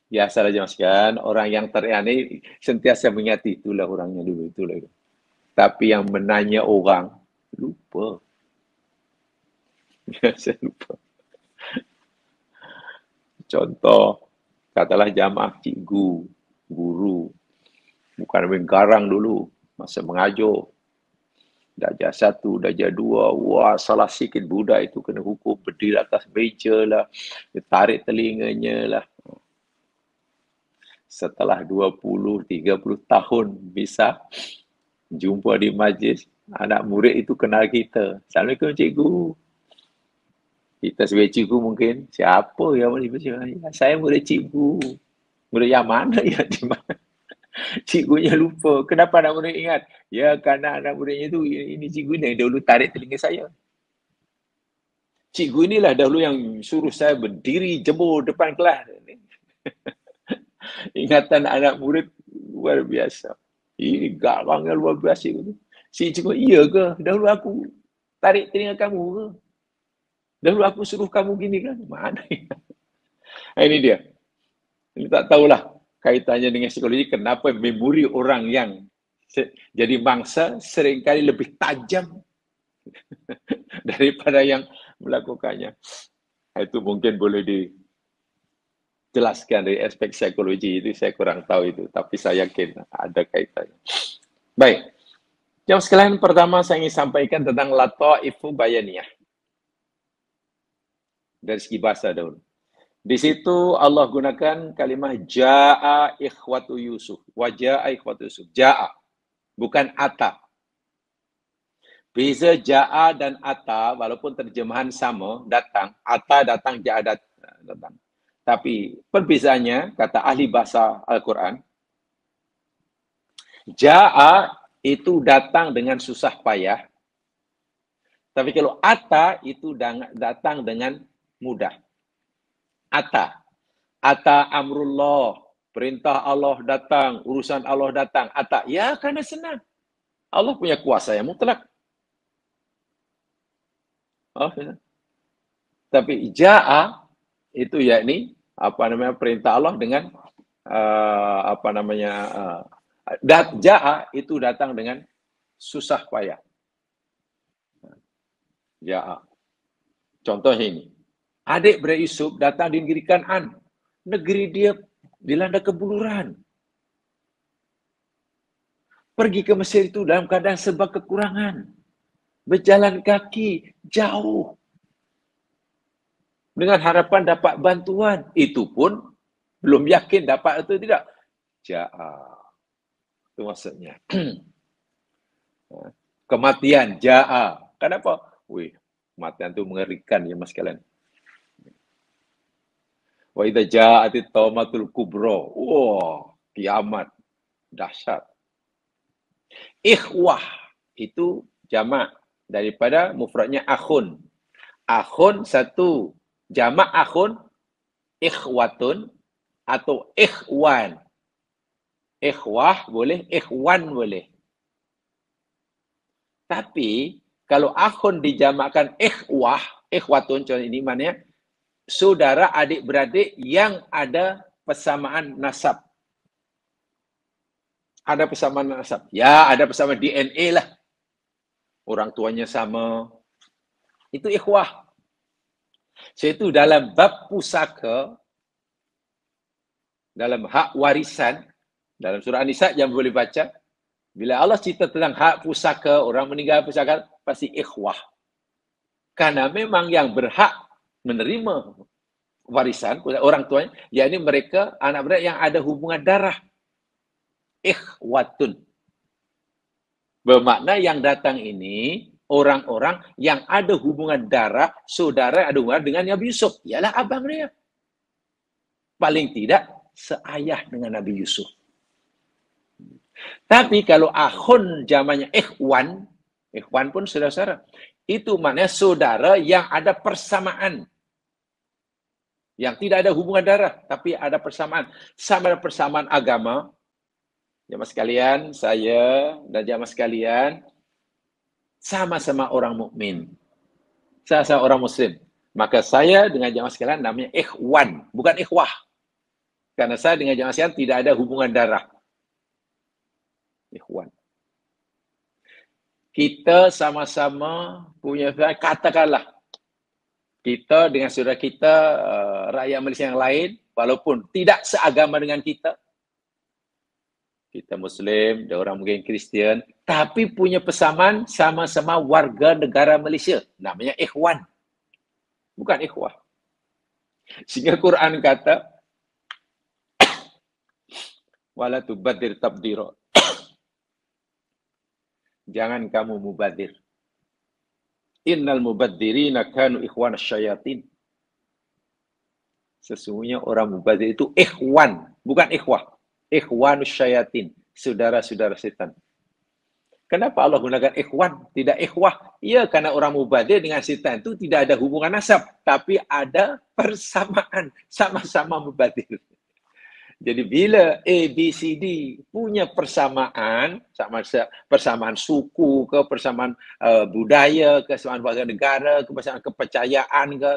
Biasa saja mas kan. Orang yang terani sentiasa mengingati itulah orangnya dulu. Itulah. Tapi yang menanya orang, lupa. Biasa lupa. Contoh, katalah jamaah cikgu, guru. Bukan main garang dulu, masa mengajar. Darjah 1, darjah 2, wah salah sikit budak itu kena hukum, berdiri atas meja lah, tarik telinganya lah. Setelah 20, 30 tahun bisa jumpa di majlis, anak murid itu kenal kita. Assalamualaikum cikgu. Kita sebagai cikgu mungkin, siapa yang boleh baca? Saya murid cikgu. Murid yang mana ya? Di mana? Cikgunya lupa. Kenapa anak murid ingat? Ya, kerana anak muridnya tu ini cikgu ni yang dahulu tarik telinga saya. Cikgu inilah dahulu yang suruh saya berdiri jemur depan kelas. Ingatan anak murid luar biasa. Ini garang yang luar biasa. Si cikgu, iya ke? Dahulu aku tarik telinga kamu ke? Dahulu aku suruh kamu gini kan? Mana ya? Ini dia. Ini tak tahulah kaitannya dengan psikologi, kenapa memori orang yang jadi mangsa seringkali lebih tajam daripada yang melakukannya. Itu mungkin boleh dijelaskan dari aspek psikologi, itu saya kurang tahu itu, tapi saya yakin ada kaitannya. Baik, jawab sekalian, pertama saya ingin sampaikan tentang lataifu bayaniyah. Dari segi bahasa dahulu. Di situ Allah gunakan kalimah ja'a ikhwatu Yusuf. Wa ja'a ikhwatu Yusuf. Ja'a. Bukan ata. Beza ja'a dan ata, walaupun terjemahan sama, datang, ata datang, ja'a datang. Tapi perbezaannya, kata ahli bahasa Al-Quran, ja'a itu datang dengan susah payah, tapi kalau ata itu datang dengan mudah. Ata amrullah, perintah Allah datang, urusan Allah datang. Ata, ya karena senang. Allah punya kuasa yang mutlak. Oh, ya. Tapi ja'a itu yakni perintah Allah dengan ja'a itu datang dengan susah payah. Ja'a. Contohnya ini. Adik beradik Yusuf datang di negeri Kan'an. Negeri dia dilanda kebuluran. Pergi ke Mesir itu dalam keadaan serba kekurangan. Berjalan kaki jauh. Dengan harapan dapat bantuan. Itu pun belum yakin dapat atau tidak. Ja'a. Itu maksudnya. Kematian, ja'a. Kenapa? Wih, kematian itu mengerikan ya mas kalian. Wa idza ja'atit taumatul kubra. Wah, kiamat. Dahsyat. Ikhwah itu jamak daripada mufradnya akhun. Akhun satu, jamak akhun, ikhwatun atau ikhwan. Ikhwah boleh, ikhwan boleh. Tapi kalau akhun dijamakkan ikhwah, ikhwatun contoh ini maknanya saudara adik-beradik yang ada persamaan nasab. Ada persamaan nasab. Ya, ada persamaan DNA lah. Orang tuanya sama. Itu ikhwah. Itu dalam bab pusaka, dalam hak warisan, dalam surah An-Nisa yang boleh baca, bila Allah cerita tentang hak pusaka, orang meninggal pusaka, pasti ikhwah. Karena memang yang berhak menerima warisan, orang tuanya, yakni mereka, anak beradik yang ada hubungan darah. Ikhwatun. Bermakna yang datang ini, orang-orang yang ada hubungan darah, saudara ada hubungan dengan Nabi Yusuf. Ialah abang dia. Paling tidak, seayah dengan Nabi Yusuf. Tapi kalau akhun zamannya ikhwan pun saudara-saudara. Itu maknanya saudara yang ada persamaan. Yang tidak ada hubungan darah, tapi ada persamaan. Sama ada persamaan agama. Jamaah sekalian, saya dan jamaah sekalian, sama-sama orang mukmin, sama-sama orang muslim. Maka saya dengan jamaah sekalian namanya ikhwan, bukan ikhwah. Karena saya dengan jamaah sekalian tidak ada hubungan darah. Ikhwan. Kita sama-sama punya, katakanlah, kita dengan saudara kita, rakyat Malaysia yang lain, walaupun tidak seagama dengan kita Muslim, ada orang mungkin Kristian, tapi punya persamaan sama-sama warga negara Malaysia. Namanya ikhwan. Bukan ikhwah. Sehingga Quran kata, wala tubadir tabdira. Jangan kamu mubadir. Innal mubaddirina kanu ikhwan syayatin. Sesungguhnya orang mubadir itu ikhwan, bukan ikhwah. Ikhwanus syayatin, saudara-saudara setan. Kenapa Allah gunakan ikhwan, tidak ikhwah? Ya, karena orang mubadir dengan setan itu tidak ada hubungan nasab, tapi ada persamaan, sama-sama mubadir. Jadi bila A, B, C, D punya persamaan, persamaan suku ke, persamaan budaya, kesamaan warga negara, persamaan kepercayaan ke,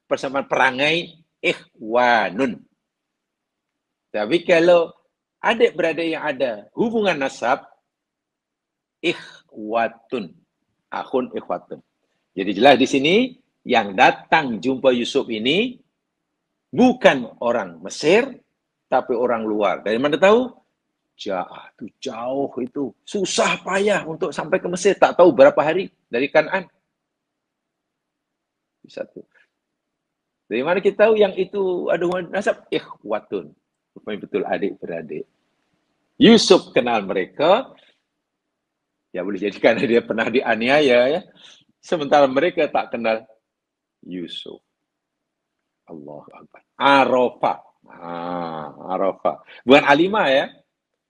persamaan perangai, ikhwanun. Tapi kalau adik-beradik yang ada hubungan nasab, ikhwatun. Akhun ikhwatun. Jadi jelas di sini, yang datang jumpa Yusuf ini bukan orang Mesir, tapi orang luar. Dari mana tahu? Jauh itu. Susah payah untuk sampai ke Mesir. Tak tahu berapa hari dari Kan'an. Satu. Dari mana kita tahu yang itu ada hubungan nasab? Ikhwatun. Rupanya betul adik-beradik. Yusuf kenal mereka. Ya boleh jadi karena dia pernah dianiaya ya. Sementara mereka tak kenal Yusuf. Allah Akbar. Arafah. Arafah. Bukan Alimah ya.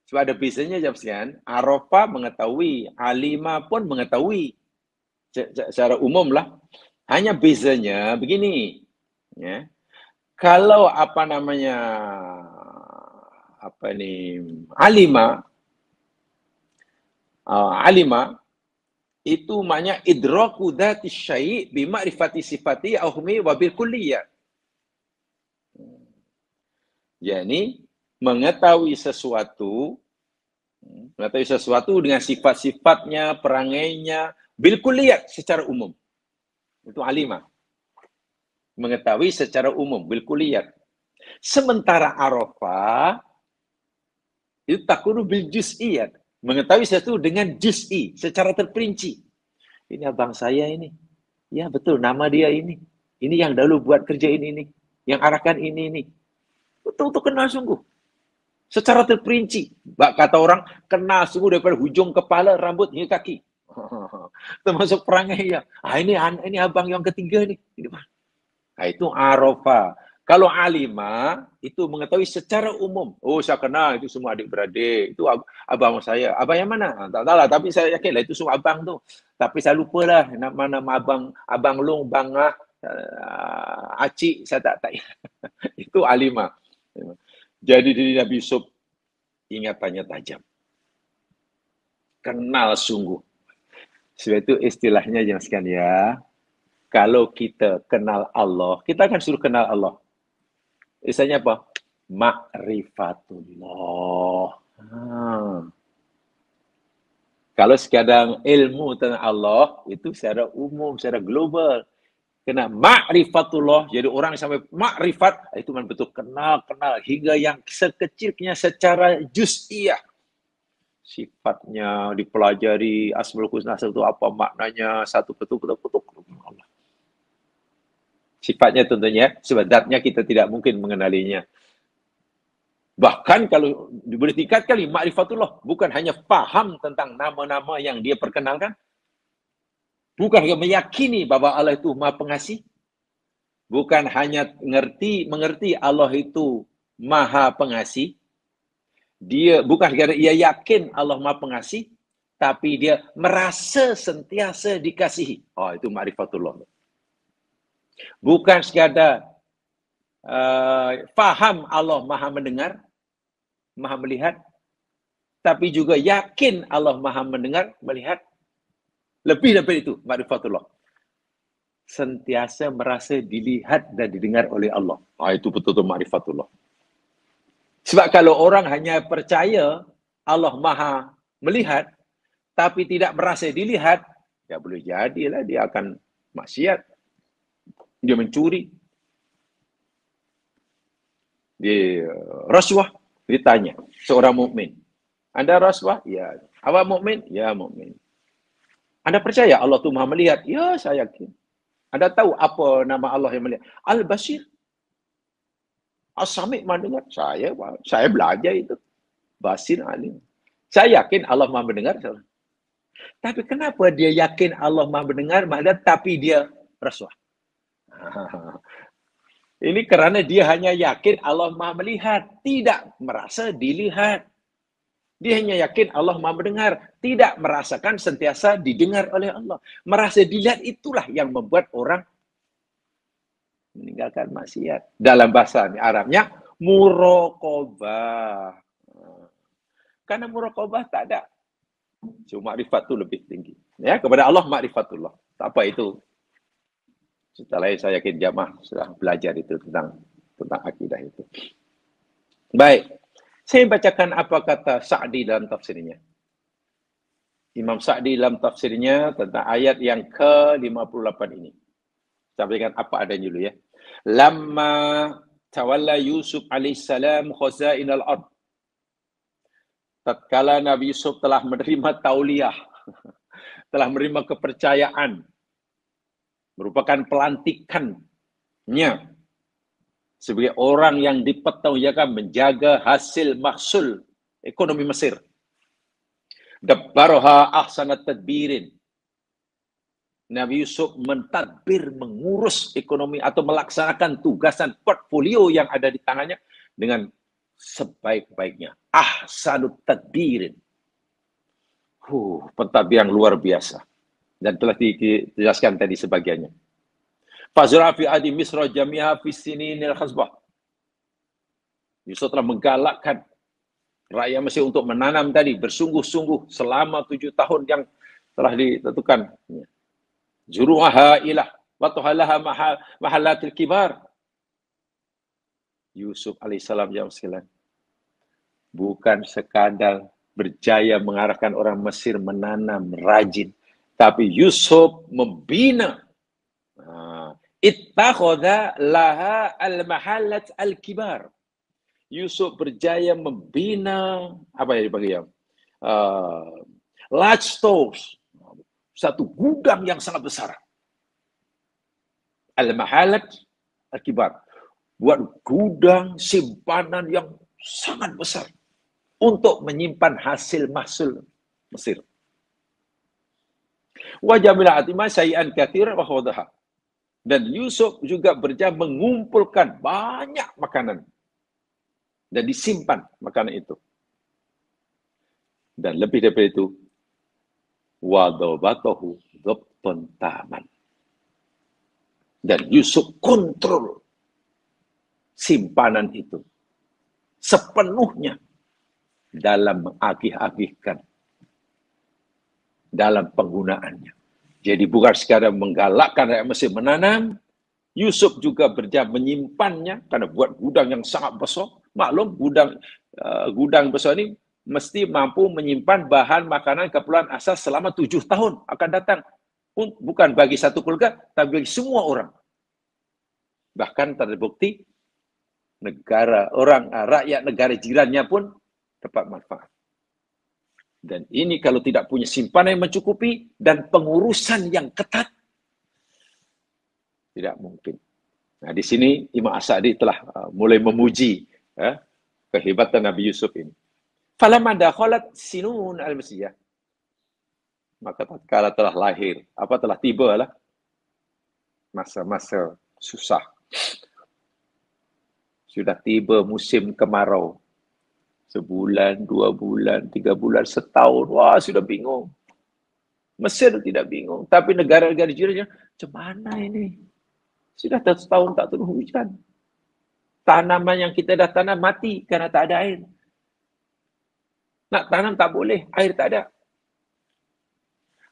Sebab ada bezanya jam sekian. Arafah mengetahui. Alimah pun mengetahui. Secara umum lah. Hanya bezanya begini. Ya. Kalau apa namanya Alimah, Alimah itu maknanya idraku dzati syai' bi ma'rifati sifati au humi wa bil kulliyah. Yani mengetahui sesuatu dengan sifat-sifatnya, perangainya, bil kulliyah secara umum. Itu alimah. Mengetahui secara umum, bil kulliyah. Sementara Arafah itu takunu bil juz'iyat. Mengetahui sesuatu dengan juz'i, secara terperinci. Ini abang saya ini. Ya betul, nama dia ini. Ini yang dulu buat kerja ini. Yang arahkan ini. Betul-betul kenal sungguh. Secara terperinci. Kata orang, kenal sungguh daripada hujung kepala, rambut hingga kaki. Termasuk perangai ya. Ini abang yang ketiga nih. Itu Arafah. Kalau Alimah, itu mengetahui secara umum. Oh, saya kenal, itu semua adik-beradik. Itu abang saya. Abang yang mana? Tak tahu lah, tapi saya yakin lah itu semua abang tu. Tapi saya lupa lah nama abang Long, Bang Acik, saya tak itu Alimah. Jadi diri Nabi Yusuf ingatannya tajam. Kenal sungguh. Sebab itu istilahnya jangan sekian ya. Kalau kita kenal Allah, kita akan suruh kenal Allah. Istilahnya apa? Ma'rifatullah. Kalau sekadar ilmu tentang Allah, itu secara umum, secara global. Kena ma'rifatullah, jadi orang sampai ma'rifat, itu memang betul kenal, hingga yang sekecilnya secara juz'iyah. Sifatnya dipelajari, asmaul husna itu apa maknanya, satu betul Allah. Sifatnya tentunya, sebab zatnya kita tidak mungkin mengenalinya. Bahkan kalau boleh tingkatkan ma'rifatullah, bukan hanya faham tentang nama-nama yang dia perkenalkan, bukan hanya meyakini bahawa Allah itu Maha Pengasih, bukan hanya mengerti Allah itu Maha Pengasih, dia bukan sekadar ia yakin Allah Maha Pengasih, tapi dia merasa sentiasa dikasihi. Oh, itu ma'rifatullah. Bukan sekadar faham Allah Maha mendengar, Maha melihat, tapi juga yakin Allah Maha mendengar, melihat. Lebih daripada itu, ma'rifatullah. Sentiasa merasa dilihat dan didengar oleh Allah. Itu betul-betul ma'rifatullah. Sebab kalau orang hanya percaya Allah Maha melihat, tapi tidak merasa dilihat, ya boleh jadilah dia akan maksiat. Dia mencuri. Dia rasuah. Ditanya seorang mukmin, Anda rasuah? Ya. Awak mukmin? Ya, mukmin. Anda percaya Allah itu Maha melihat? Ya, saya yakin. Anda tahu apa nama Allah yang melihat? Al-Basir. As-Sami' Maha dengar. Saya belajar itu. Basir alim. Saya yakin Allah Maha mendengar. Tapi kenapa dia yakin Allah Maha mendengar, tapi dia rasuah? Ini kerana dia hanya yakin Allah Maha melihat, tidak merasa dilihat. Dia hanya yakin Allah Maha mendengar, tidak merasakan sentiasa didengar oleh Allah. Merasa dilihat itulah yang membuat orang meninggalkan maksiat. Dalam bahasa Arabnya, muraqabah. Karena muraqabah tak ada. Cuma makrifat tu lebih tinggi. Ya, kepada Allah makrifatullah. Tak apa itu. Setelah saya yakin jamaah sudah belajar itu tentang akidah itu. Baik. Saya bacakan apa kata Sa'di dalam tafsirnya. Imam Sa'di dalam tafsirnya tentang ayat yang ke-58 ini. Saya bacakan apa adanya dulu ya. Lamma tawalla Yusuf alaihissalam khazainal ard. Tatkala Nabi Yusuf telah menerima tauliyah, telah menerima kepercayaan, merupakan pelantikannya sebagai orang yang dipertanggungjawabkan menjaga hasil mahsul ekonomi Mesir. Dabbaroha ahsanat tadbirin. Nabi Yusuf mentadbir, mengurus ekonomi atau melaksanakan tugasan portfolio yang ada di tangannya dengan sebaik-baiknya. Ahsanut tadbirin. Pentadbir yang luar biasa. Dan telah dijelaskan tadi sebagiannya. Fazra fi adi misra jami'a fi sininil khasbah. Yusuf telah menggalakkan rakyat Mesir untuk menanam tadi bersungguh-sungguh selama 7 tahun yang telah ditentukan. Juru'aha ilah wa tuhalaha mahalatil kibar. Yusuf alaihissalam jawab sekalian, bukan sekadar berjaya mengarahkan orang Mesir menanam rajin, tapi Yusuf membina. Ittakhadha laha al-mahalat al-kibar. Yusuf berjaya membina apa yang dipanggil large stores, satu gudang yang sangat besar. Al-mahalat al-kibar, buat gudang simpanan yang sangat besar untuk menyimpan hasil mahsul Mesir. Wa jamila atima syai'an katsiran wa khawdaha. Dan Yusuf juga berjaya mengumpulkan banyak makanan dan disimpan makanan itu. Dan lebih daripada itu, wadobatohu dhabtan taman. Dan Yusuf kontrol simpanan itu sepenuhnya dalam mengagih-agihkan dalam penggunaannya. Jadi bukan sekadar menggalakkan rakyat Mesir menanam, Yusuf juga berjaya menyimpannya karena buat gudang yang sangat besar. Maklum gudang besar ini mesti mampu menyimpan bahan makanan keperluan asas selama 7 tahun akan datang. Bukan bagi satu keluarga, tapi bagi semua orang. Bahkan terbukti rakyat negara jirannya pun dapat manfaat. Dan ini kalau tidak punya simpanan yang mencukupi dan pengurusan yang ketat, tidak mungkin. Nah, di sini Imam As-Sa'di telah mulai memuji kehebatan Nabi Yusuf ini. Falamma dakhalat sinun al-masiyah. Maka tatkala telah lahir, telah tiba lah masa-masa susah. Sudah tiba musim kemarau. Sebulan, 2 bulan, 3 bulan, setahun. Wah, sudah bingung. Mesir tidak bingung. Tapi negara-negara jirannya, macam mana ini? Sudah setahun tak turun hujan. Tanaman yang kita dah tanam mati kerana tak ada air. Nak tanam tak boleh, air tak ada.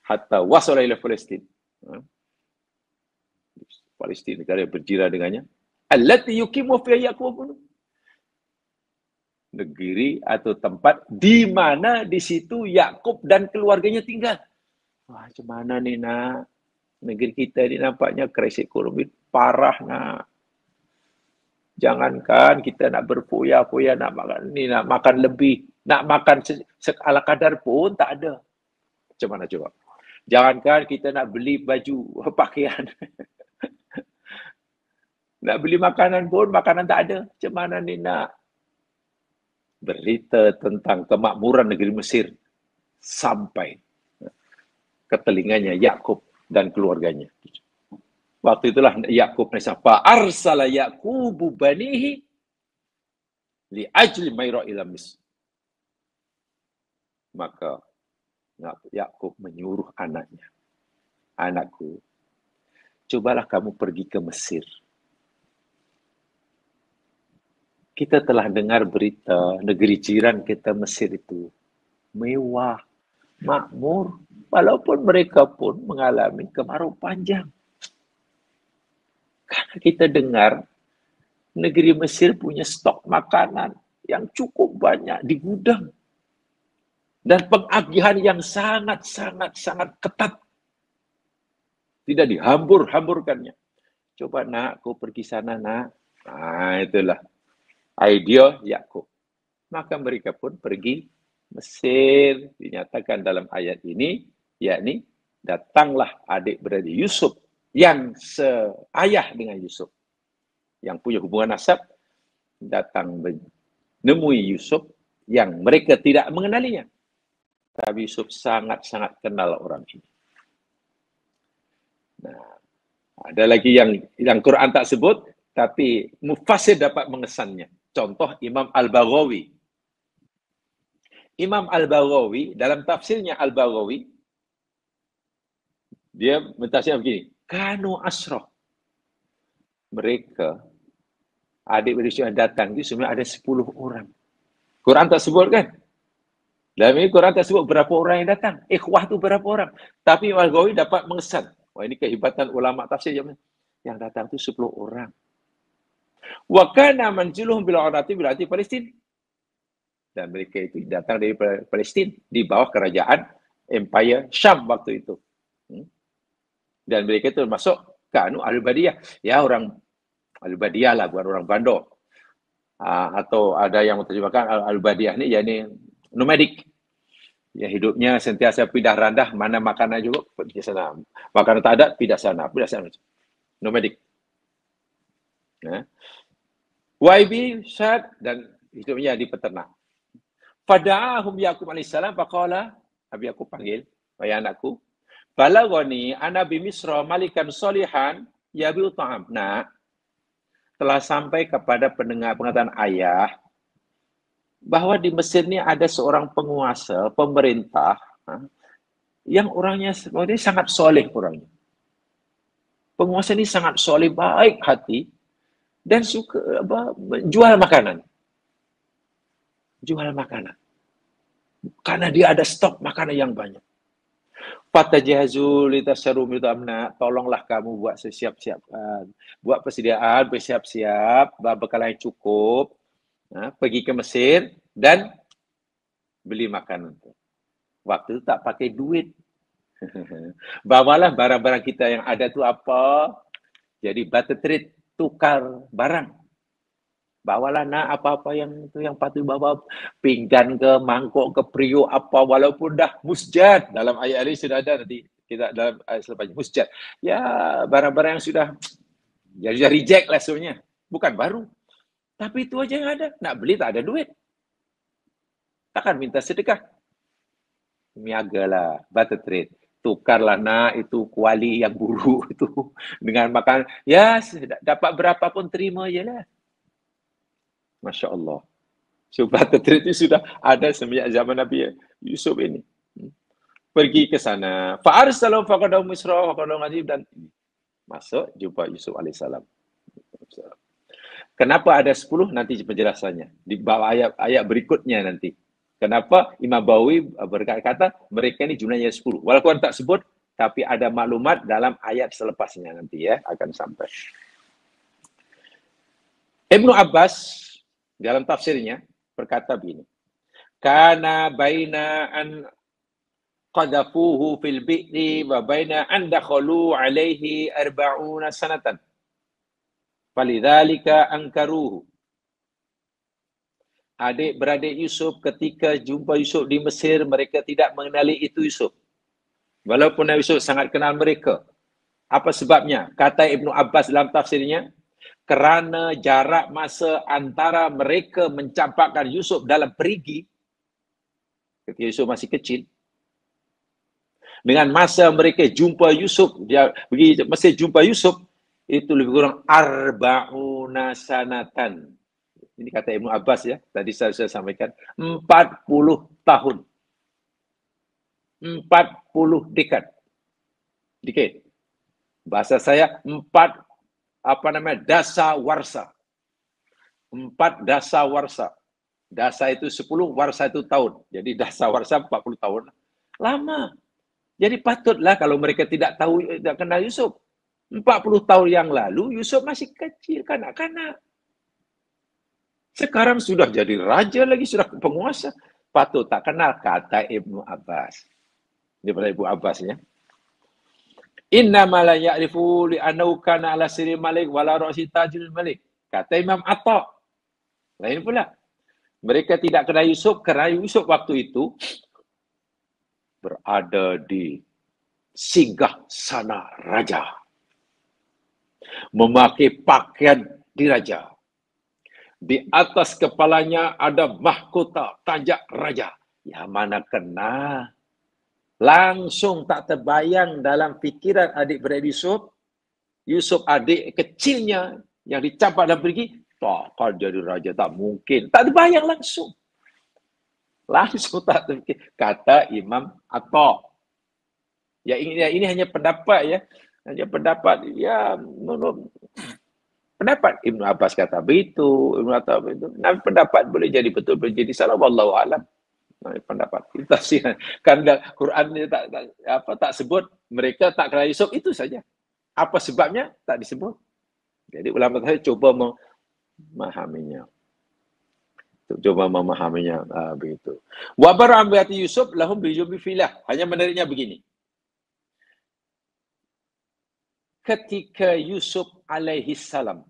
Hatta wasala ila Palestin. Palestin negara yang berjiran dengannya. Allati yuqimu fiha Yaqub. Negeri atau tempat di mana di situ Yakub dan keluarganya tinggal. Wah, macam mana ni nak? Negeri kita ni nampaknya krisis ekonomi parah nak. Jangankan kita nak berfoya-foya nak makan lebih, nak makan ala kadar pun tak ada. Macam mana coba? Jangankan kita nak beli baju, pakaian. Nak beli makanan pun makanan tak ada. Macam mana ni nak? Berita tentang kemakmuran negeri Mesir sampai ke telinganya Yakub dan keluarganya. Waktu itulah Yakub fa arsala Yaqubu banihi li ajli mayra ila Misr. Maka Yakub menyuruh anaknya, anakku, cobalah kamu pergi ke Mesir. Kita telah dengar berita negeri jiran kita Mesir itu mewah, makmur, walaupun mereka pun mengalami kemarau panjang. Karena kita dengar negeri Mesir punya stok makanan yang cukup banyak di gudang. Dan pengagihan yang sangat ketat. Tidak dihambur-hamburkannya. Coba nak, kau pergi sana nak. Nah, itulah idea Yakub. Maka mereka pun pergi Mesir. Dinyatakan dalam ayat ini, yakni datanglah adik-beradik Yusuf yang seayah dengan Yusuf, yang punya hubungan nasab, datang menemui Yusuf yang mereka tidak mengenalinya. Nabi Yusuf sangat-sangat kenal orang ini. Nah, ada lagi yang Quran tak sebut, tapi mufassir dapat mengesannya. Contoh Imam Al-Baghawi. Imam Al-Baghawi, dalam tafsirnya Al-Baghawi, dia mentafsirkan begini, Kanu asroh. Mereka, adik-beradik yang datang itu sebenarnya ada 10 orang. Quran tak sebut kan? Dalam ini Quran tak sebut berapa orang yang datang. Ikhwah tu berapa orang. Tapi Al-Baghawi dapat mengesan. Wah, ini kehebatan ulama tafsir yang datang tu 10 orang. Wa kana manziluhum bil arati Palestin. Dan mereka itu datang dari Palestin di bawah kerajaan Empire Syam waktu itu. Dan mereka itu masuk Kanu Al-Badiyah. Ya, orang Al-Badiyah lah, bukan orang Bandar. Atau ada yang menerjemahkan Al-Badiyah ni, yakni nomadik. Ya, hidupnya sentiasa pindah randah, mana makanan juga, pergi sana. Makanan tak ada, pindah sana. Nomadik. Ya. YB, Syad, dan hidupnya di peternak. Fada'ahum Yaqub alaihissalam, faqala, Nabi Yaqub panggil, wahai anakku, balaghani ana bi Misra malikan solihan yabi'u ta'am. Nah, telah sampai kepada pengetahuan ayah bahwa di Mesir ini ada seorang penguasa, pemerintah, yang orangnya sangat soleh orangnya. Penguasa ini sangat soleh, baik hati, dan suka jual makanan. Jual makanan. Karena dia ada stok makanan yang banyak. Fatajahazu litasyaru amna, tolonglah kamu buat siap-siap, buat persediaan, bersiap-siap, bekal yang cukup, pergi ke Mesir dan beli makanan. Waktu itu tak pakai duit. Bawalah barang-barang kita yang ada tu apa? Jadi barter trade, tukar barang. Bawalah nak apa-apa yang itu yang patut bawa, pinggan ke, mangkuk ke, periuk apa, walaupun dah musjad. Dalam ayat ini sudah ada, nanti kita dalam ayat selanjutnya musjad. Ya, barang-barang yang sudah reject lah sebenarnya. Bukan baru. Tapi itu aja yang ada. Nak beli tak ada duit. Takkan minta sedekah. Niagalah, barter trade. Tukarlah nak itu kuali yang buruk itu dengan makan. Ya, dapat berapa pun terima je lah. Masya Allah. So, barter trade itu sudah ada semenjak zaman Nabi Yusuf ini. Pergi ke sana. Fa'arsalu faqadahu Misra faqadahu Najib, dan masuk jumpa Yusuf alaihissalam. Kenapa ada 10? Nanti penjelasannya. Di bawah ayat berikutnya nanti. Kenapa Imam Bawi berkata mereka ini jumlahnya 10. Walaupun tak sebut, tapi ada maklumat dalam ayat selepasnya nanti ya, akan sampai. Ibnu Abbas dalam tafsirnya berkata begini. Kana baina an qadafuhu fil bi'ri wa baina an dakhalu alaihi 40 sanatan. Falidzalika ankaruhu. Adik-beradik Yusuf ketika jumpa Yusuf di Mesir, mereka tidak mengenali itu Yusuf. Walaupun Nabi Yusuf sangat kenal mereka. Apa sebabnya? Kata Ibnu Abbas dalam tafsirnya, kerana jarak masa antara mereka mencampakkan Yusuf dalam perigi, ketika Yusuf masih kecil, dengan masa mereka jumpa Yusuf, dia pergi Mesir jumpa Yusuf, itu lebih kurang 40 sanatan. Ini kata Ibnu Abbas ya, tadi saya sampaikan, 40 tahun. 40 dekad. Decade. Bahasa saya 4 dasawarsa. 4 dasawarsa. Dasa itu 10, warsa itu tahun. Jadi dasawarsa 40 tahun. Lama. Jadi patutlah kalau mereka tidak tahu, tidak kenal Yusuf. 40 tahun yang lalu Yusuf masih kecil, kanak-kanak. Sekarang sudah jadi raja lagi, sudah penguasa. Patut tak kenal, kata Ibnu Abbas. Ini pada Ibnu Abbas ya. Inna ma la ya'rifu li'annahu kana ala sirri malik wala ra'si tajil malik. Kata Imam Atta. Lain pula. Mereka tidak kenal Yusuf kerana Yusuf waktu itu berada di singgah sana raja. Memakai pakaian diraja. Di atas kepalanya ada mahkota tajak raja Ya mana kena. Langsung tak terbayang dalam fikiran adik-beradik Yusuf. Yusuf adik kecilnya yang dicampak dan pergi. Takkan jadi raja, tak mungkin. Tak terbayang langsung. Langsung tak terfikir. Kata Imam Atta. Ya ini hanya pendapat ya. Hanya pendapat ya menurut pendapat Ibnu Abbas kata begitu, Ibnu Abbas begitu. Nah, pendapat boleh jadi betul, boleh jadi salah, wallahu alam. Pendapat kita sih kan Quran tak sebut mereka tak kenal Yusuf, itu saja. Apa sebabnya tak disebut. Jadi ulama saya coba memahaminya. Begitu. Wa bara'ati Yusuf lahum bijubi filah. Hanya menariknya begini. Ketika Yusuf alaihi salam,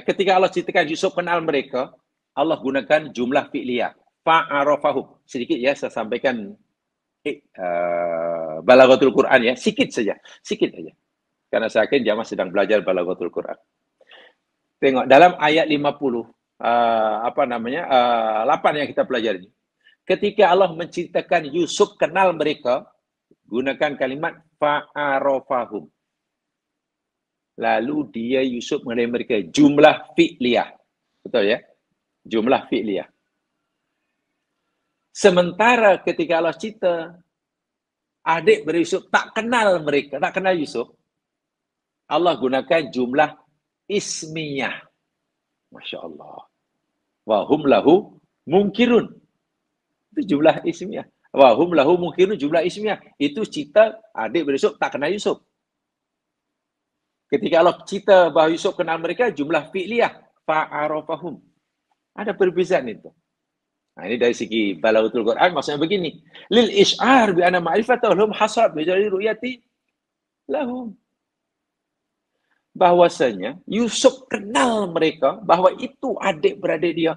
ketika Allah ceritakan Yusuf kenal mereka, Allah gunakan jumlah fi'liyah. Fa'arafahum. Sedikit ya, saya sampaikan balaghatul Quran ya, sikit saja. Karena saya yakin jamaah sedang belajar balaghatul Quran. Tengok, dalam ayat 50, 8 yang kita pelajari. Ketika Allah menceritakan Yusuf kenal mereka, gunakan kalimat fa'arafahum. Lalu dia Yusuf mengenai mereka. Jumlah fi'liyah. Betul ya? Jumlah fi'liyah. Sementara ketika Allah cerita, adik Yusuf tak kenal mereka, tak kenal Yusuf, Allah gunakan jumlah ismiyah. Masya Allah. Wahum lahu mungkirun. Itu jumlah ismiyah. Wahum lahu mungkirun, jumlah ismiyah. Itu cerita adik Yusuf tak kenal Yusuf. Ketika Allah cerita bahawa Yusuf kenal mereka, jumlah fi'liyah. Fa'arafahum. Ada perbezaan itu. Nah, ini dari segi balaghatul Quran maksudnya begini. Lil isy'ar bi anna ma'rifatahum hasab bi jalil ru'yati lahum. Bahwasanya Yusuf kenal mereka bahawa itu adik-beradik dia.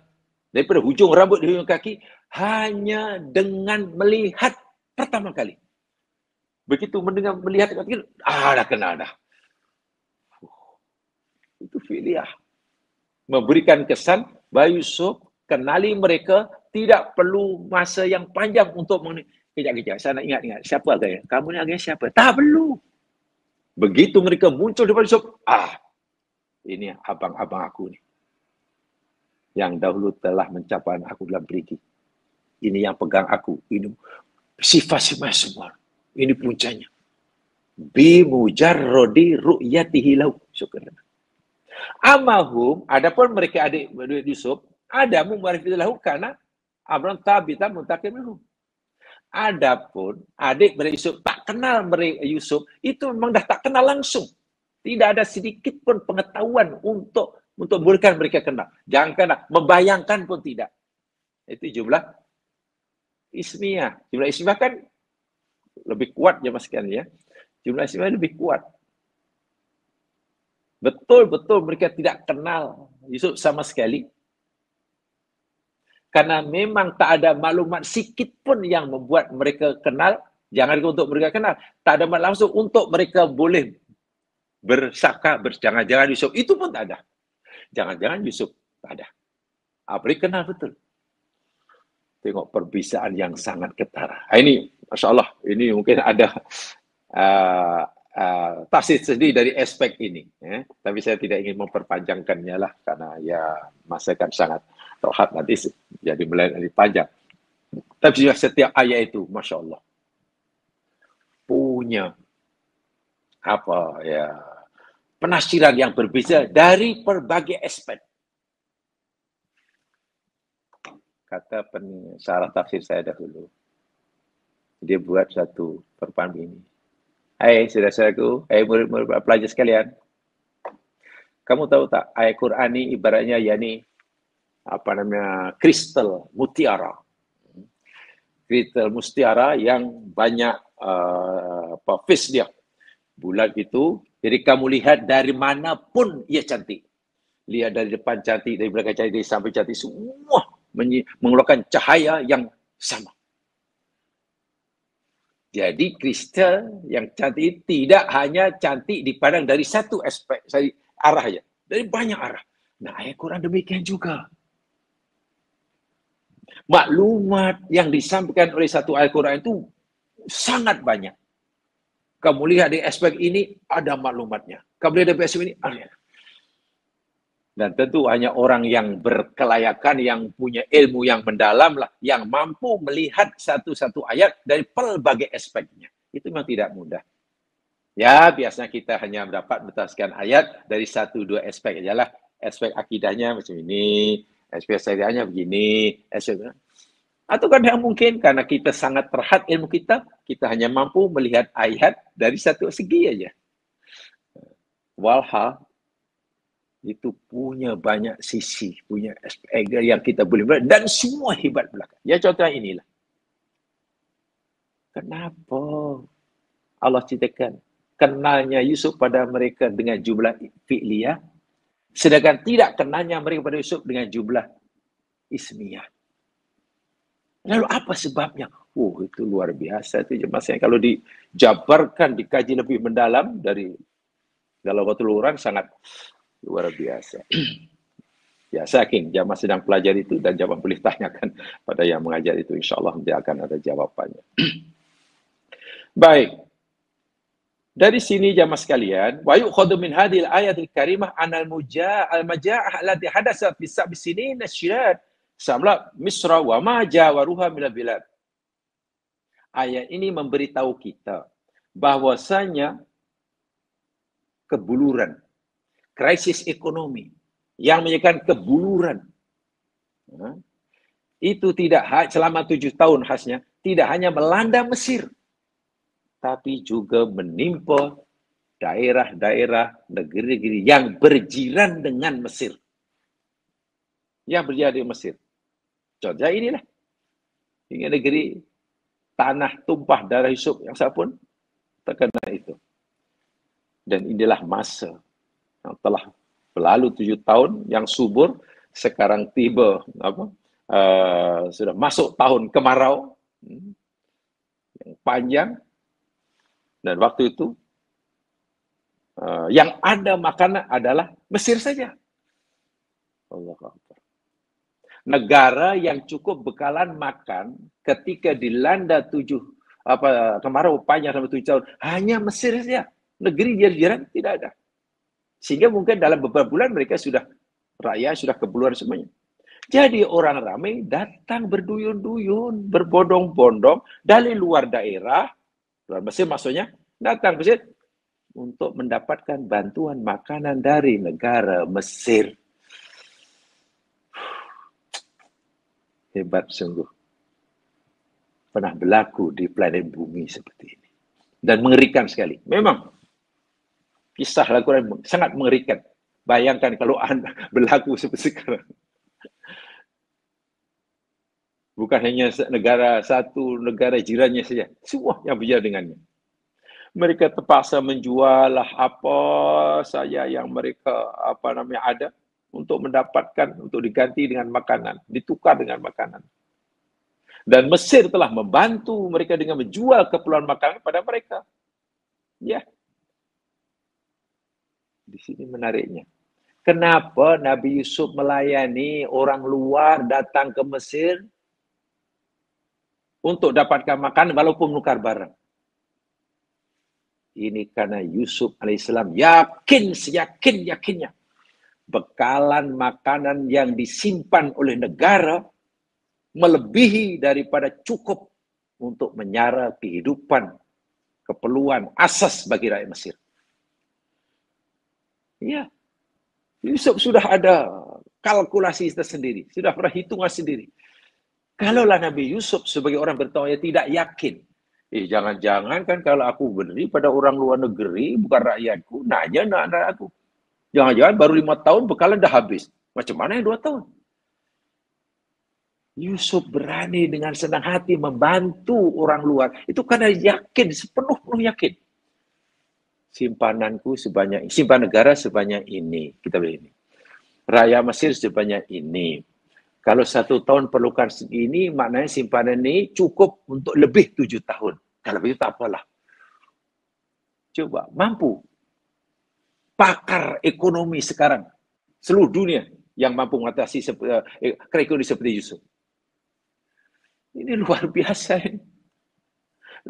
Daripada hujung rambut di hujung kaki hanya dengan melihat pertama kali. Begitu mendengar melihat dah kenal dah. Itu fi'liyah. Memberikan kesan bahawa Yusuf kenali mereka, tidak perlu masa yang panjang untuk kejap-kejap. Saya nak ingat. Siapa agaknya? Kamu ni agaknya siapa? Tak perlu. Begitu mereka muncul depan Yusuf, ini abang-abang aku ni. Yang dahulu telah mencapai aku dalam perigi. Ini yang pegang aku. Ini sifat-sifat semua. Ini puncanya. Bimujarrodi ru'yatihi lahu. Syukur. Amahum, adapun mereka adik Yusuf, ada mumarifillahu karena Abraham tabita muntakim lahum. Adapun adik Yusuf tak kenal Yusuf, itu memang dah tak kenal langsung. Tidak ada sedikit pun pengetahuan untuk memberikan mereka kenal. Jangan kenal, membayangkan pun tidak. Itu jumlah ismiyah. Jumlah ismiyah kan lebih kuat jemaah sekalian ya. Jumlah ismiyah lebih kuat. Betul-betul mereka tidak kenal Yusuf sama sekali. Karena memang tak ada maklumat sikit pun yang membuat mereka kenal. Jangan untuk mereka kenal. Tak ada maklumat langsung untuk mereka boleh bersaka, jangan-jangan Yusuf. Itu pun tak ada. Jangan-jangan Yusuf tak ada. Mereka kenal betul. Tengok perbezaan yang sangat ketara. Ini, Masya Allah, ini mungkin ada tafsir sendiri dari aspek ini. Tapi saya tidak ingin memperpanjangkannya lah. Karena ya masa kan sangat terhad nanti jadi lebih panjang. Tapi setiap ayat itu, Masya Allah, punya penafsiran yang berbeza dari berbagai aspek. Kata syarah tafsir saya dahulu. Dia buat satu perpan ini. Hai saudara-saudaraku, hai murid-murid pelajar sekalian. Kamu tahu tak, ayat Quran ini ibaratnya kristal mutiara. Kristal mutiara yang banyak face dia. Bulat itu, jadi kamu lihat dari mana pun ia cantik. Lihat dari depan cantik, dari belakang cantik, dari samping cantik, semua mengeluarkan cahaya yang sama. Jadi kristal yang cantik tidak hanya cantik dipandang dari satu aspek, arah saja, dari banyak arah. Nah, ayat Quran demikian juga. Maklumat yang disampaikan oleh satu ayat Quran itu sangat banyak. Kamu lihat di aspek ini, ada maklumatnya. Kamu lihat di aspek ini, ada. Dan tentu hanya orang yang berkelayakan, yang punya ilmu yang mendalam lah, yang mampu melihat satu-satu ayat dari pelbagai aspeknya. Itu memang tidak mudah. Ya, biasanya kita hanya mendapat menjelaskan ayat dari satu dua aspek aja lah. Aspek akidahnya macam ini, aspek syariahnya begini, aspek... Atau kadang mungkin karena kita sangat terhad ilmu kita hanya mampu melihat ayat dari satu segi aja. Walha itu punya banyak sisi, punya aspek yang kita boleh melihat dan semua hebat belakang. Ya contoh inilah. Kenapa Allah ceritakan kenalnya Yusuf pada mereka dengan jumlah fi'liyah, sedangkan tidak kenalnya mereka pada Yusuf dengan jumlah ismiyah. Lalu apa sebabnya? Oh, itu luar biasa itu jemaah. Kalau dijabarkan, dikaji lebih mendalam dari Ghalawatul Quran sangat luar biasa. Ya, saya yakin jamaah sedang pelajari itu dan jamaah boleh tanyakan pada yang mengajar itu. InsyaAllah dia akan ada jawabannya. Baik. Dari sini jamaah sekalian, wa yu'khadhu min hadhil ayatil karimah anal maja'ah allati hadasat fi sab'i sinin asyirat samla Misra wa ma jawaruha minal bilad. Ayat ini memberitahu kita bahwasanya kebuluran, krisis ekonomi yang menyebabkan kebuluran itu tidak selama 7 tahun khasnya, tidak hanya melanda Mesir, tapi juga menimpa daerah-daerah negeri-negeri yang berjiran dengan Mesir. Yang berjiran di Mesir. Contohnya inilah. Hingga negeri tanah tumpah darah Yusuf yang saya pun terkena itu. Dan inilah masa yang telah berlalu 7 tahun yang subur, sekarang tiba sudah masuk tahun kemarau yang panjang, dan waktu itu yang ada makanan adalah Mesir saja. Allah Akbar. Negara yang cukup bekalan makan ketika dilanda kemarau panjang sampai 7 tahun hanya Mesir saja. Negeri jiran tidak ada. Sehingga mungkin dalam beberapa bulan mereka sudah raya, sudah kebeluan semuanya. Jadi orang ramai datang berduyun-duyun, berbondong-bondong dari luar daerah, luar Mesir maksudnya, datang ke Mesir untuk mendapatkan bantuan makanan dari negara Mesir. Hebat sungguh. Pernah berlaku di planet bumi seperti ini. Dan mengerikan sekali. Memang, kisah Al-Quran sangat mengerikan. Bayangkan kalau Anda berlaku seperti sekarang. Bukan hanya satu negara jirannya saja. Semua yang berjalan dengannya. Mereka terpaksa menjual apa saja yang mereka ada untuk mendapatkan, untuk diganti dengan makanan, ditukar dengan makanan. Dan Mesir telah membantu mereka dengan menjual keperluan makanan kepada mereka. Ya. Di sini menariknya. Kenapa Nabi Yusuf melayani orang luar datang ke Mesir untuk dapatkan makanan walaupun menukar barang? Ini karena Yusuf alaihissalam yakin, seyakin-yakinnya bekalan makanan yang disimpan oleh negara melebihi daripada cukup untuk menyara kehidupan, keperluan asas bagi rakyat Mesir. Ya, Yusuf sudah ada kalkulasi tersendiri, sudah pernah hitungan sendiri. Kalaulah Nabi Yusuf sebagai orang bertauhid tidak yakin, jangan-jangan kan kalau aku beri pada orang luar negeri, bukan rakyatku, nanya anak aku. Jangan-jangan baru 5 tahun bekalan dah habis. Macam mana yang 2 tahun? Yusuf berani dengan senang hati membantu orang luar. Itu karena yakin, sepenuh yakin. Simpananku sebanyak, simpan negara sebanyak ini. Kita beli ini. Raya Mesir sebanyak ini. Kalau 1 tahun perlukan segini, maknanya simpanan ini cukup untuk lebih 7 tahun. Kalau begitu tak apalah. Coba, mampu. Pakar ekonomi sekarang, seluruh dunia yang mampu mengatasi ekonomi seperti Yusuf. Ini luar biasa ini.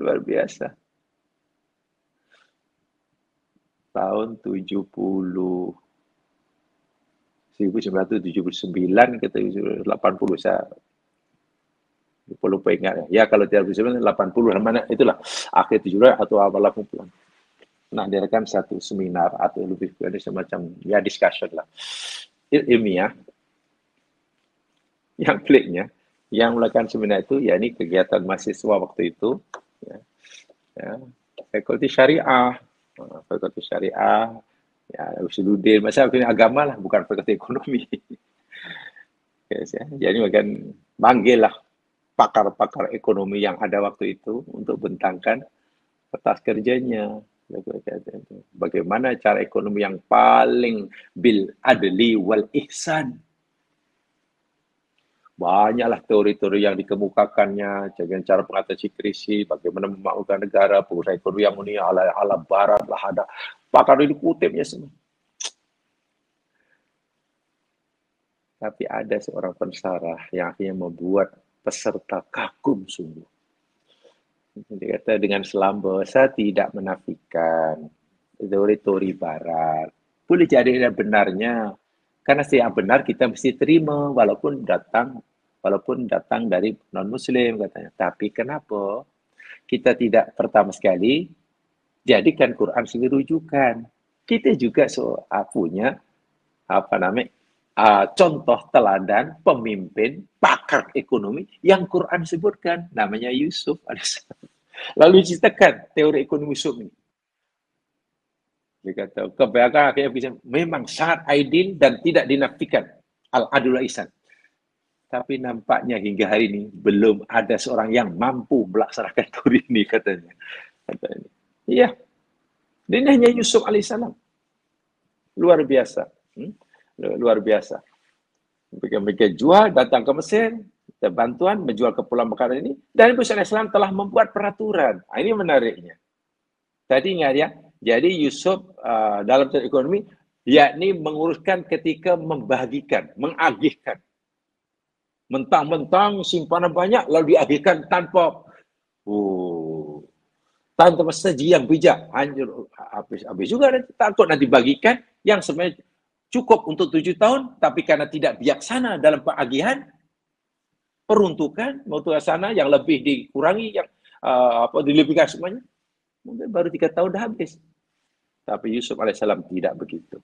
Luar biasa. Tahun 1979 ke 80, saya lupa ingat. Ya kalau 1980 mana itulah akhir 70 atau awal 80. Nah, diadakan satu seminar atau lebih dari semacam ya discussion lah ilmiah. Yang peliknya, yang melakukan seminar itu ya ini kegiatan mahasiswa waktu itu, ya, ya, fakulti syariah, ya Usuluddin, masa agama lah, bukan fakulti ekonomi. Yes, ya. Jadi makan manggil lah pakar-pakar ekonomi yang ada waktu itu untuk bentangkan kertas kerjanya. Bagaimana cara ekonomi yang paling bil adli wal ihsan. Banyaklah teori-teori yang dikemukakannya, dengan cara mengatasi krisis, bagaimana memakmurkan negara, pengusaha ekonomi yang ini ala barat lah, ada pakar ini kutipnya semua. Tapi ada seorang pensarah yang akhirnya membuat peserta kagum sungguh. Dia kata dengan selamba, saya tidak menafikan teori-teori barat. Boleh jadi ada benarnya. Karena yang benar kita mesti terima walaupun datang dari non-muslim katanya. Tapi kenapa kita tidak pertama sekali jadikan Quran sebagai rujukan? Kita juga punya contoh teladan pemimpin pakar ekonomi yang Quran sebutkan, namanya Yusuf alaihissalam. Lalu diceritakan teori ekonomi Yusuf ini. Dia kata, kebanyakan akhirnya bisa memang sangat ideal dan tidak dinafikan al-adul ihsan. Tapi nampaknya hingga hari ini belum ada seorang yang mampu melaksanakan teori ini katanya. Iya, ini hanya Yusuf alaihissalam. Luar biasa. Luar biasa. Mereka jual, datang ke Mesir, bantuan menjual ke Pulau Mekah ini, dan Nabi SAW telah membuat peraturan. Nah, ini menariknya. Tadi ingat ya, jadi Yusuf dalam teori ekonomi, yakni menguruskan ketika membagikan, mengagihkan. Mentang-mentang simpanan banyak, lalu diagihkan tanpa strategi yang bijak. Hancur, habis juga takut nanti bagikan yang sebenarnya cukup untuk 7 tahun, tapi karena tidak bijaksana dalam pengagihan, peruntukan, sana yang lebih dikurangi, yang dilebihkan semuanya, mungkin baru 3 tahun dah habis. Tapi Yusuf alaihissalam tidak begitu.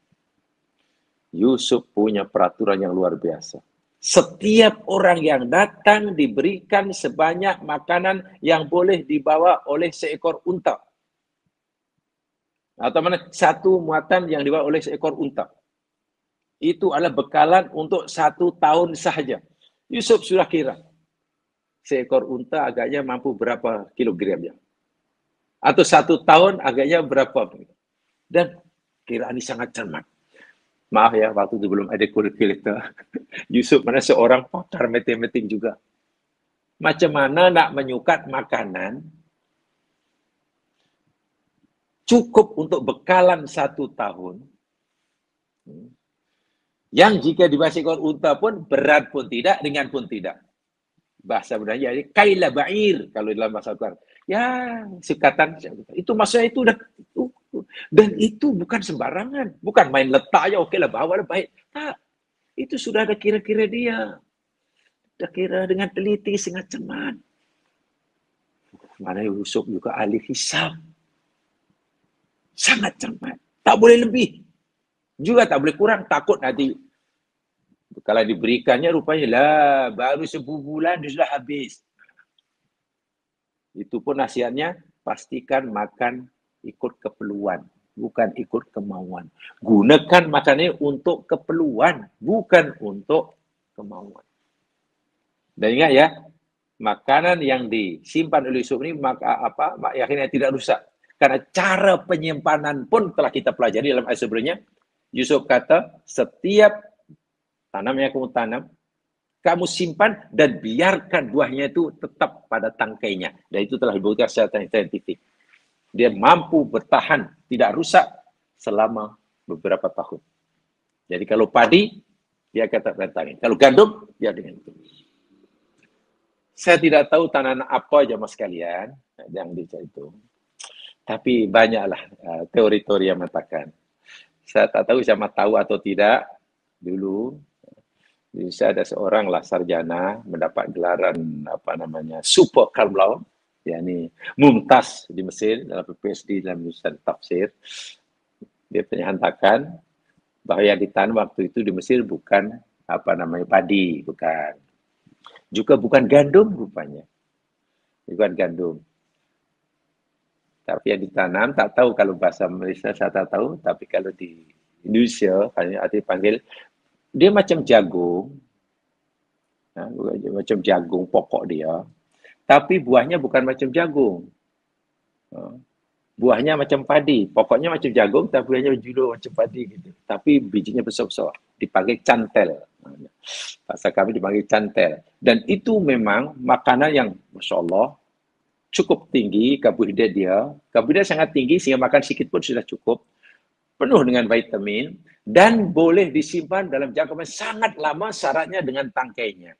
Yusuf punya peraturan yang luar biasa. Setiap orang yang datang diberikan sebanyak makanan yang boleh dibawa oleh seekor unta. Atau mana satu muatan yang dibawa oleh seekor unta. Itu adalah bekalan untuk 1 tahun sahaja. Yusuf sudah kira. Seekor unta agaknya mampu berapa kilogramnya. Atau 1 tahun agaknya berapa. Dan kiraan ini sangat cermat. Maaf ya, waktu itu belum ada kurikulum. Yusuf mana seorang pakar matematik juga. Macam mana nak menyukat makanan cukup untuk bekalan 1 tahun. Yang jika dibawa seekor unta pun berat pun tidak, ringan pun tidak. Bahasa budaya jadi kaila ba'ir kalau dalam bahasa Quran. Ya, sikatan itu maksudnya itu dan itu bukan sembarangan, bukan main letak aja okeylah bawa lah baik. Tak. Itu sudah ada kira-kira dia. Dah kira dengan teliti sangat cermat. Mana Yusuf juga ahli hisab. Sangat cermat. Tak boleh lebih. Juga tak boleh kurang, takut nanti kalau diberikannya rupanya lah baru 10 bulan dia sudah habis. Itu pun nasihatnya pastikan makan ikut keperluan, bukan ikut kemauan. Gunakan makannya untuk keperluan, bukan untuk kemauan. Dan ingat ya, makanan yang disimpan oleh Yusuf ini akhirnya tidak rusak. Karena cara penyimpanan pun telah kita pelajari dalam ayat sebelumnya. Yusuf kata, setiap tanam yang kamu tanam, kamu simpan dan biarkan buahnya itu tetap pada tangkainya. Dan itu telah dibuktikan secara saintifik. Dia mampu bertahan, tidak rusak selama beberapa tahun. Jadi kalau padi, dia kata rentangin. Kalau gandum, dia dengan itu. Saya tidak tahu tanaman apa aja mas sekalian yang dicari itu. Tapi banyaklah teori-teori yang mengatakan. Saya tak tahu sama tahu atau tidak dulu. Saya ada seorang lah sarjana mendapat gelaran apa namanya super cum laude, yakni mumtaz di Mesir dalam PhD dalam jurusan tafsir. Dia pernah hantarkan bahwa yang ditanam waktu itu di Mesir bukan apa namanya padi, bukan. Juga bukan gandum rupanya. Bukan gandum. Tapi yang ditanam, tak tahu kalau bahasa Malaysia saya tak tahu, tapi kalau di Indonesia, hanya dipanggil, dia macam jagung, macam jagung pokok dia, tapi buahnya bukan macam jagung. Buahnya macam padi, pokoknya macam jagung, tapi buahnya berjulur macam padi gitu. Tapi bijinya besar-besar, dipanggil cantel. Bahasa kami dipanggil cantel. Dan itu memang makanan yang, Masya Allah, cukup tinggi karbohidrat dia. Karbohidrat sangat tinggi sehingga makan sedikit pun sudah cukup. Penuh dengan vitamin dan boleh disimpan dalam jangka yang sangat lama syaratnya dengan tangkainya.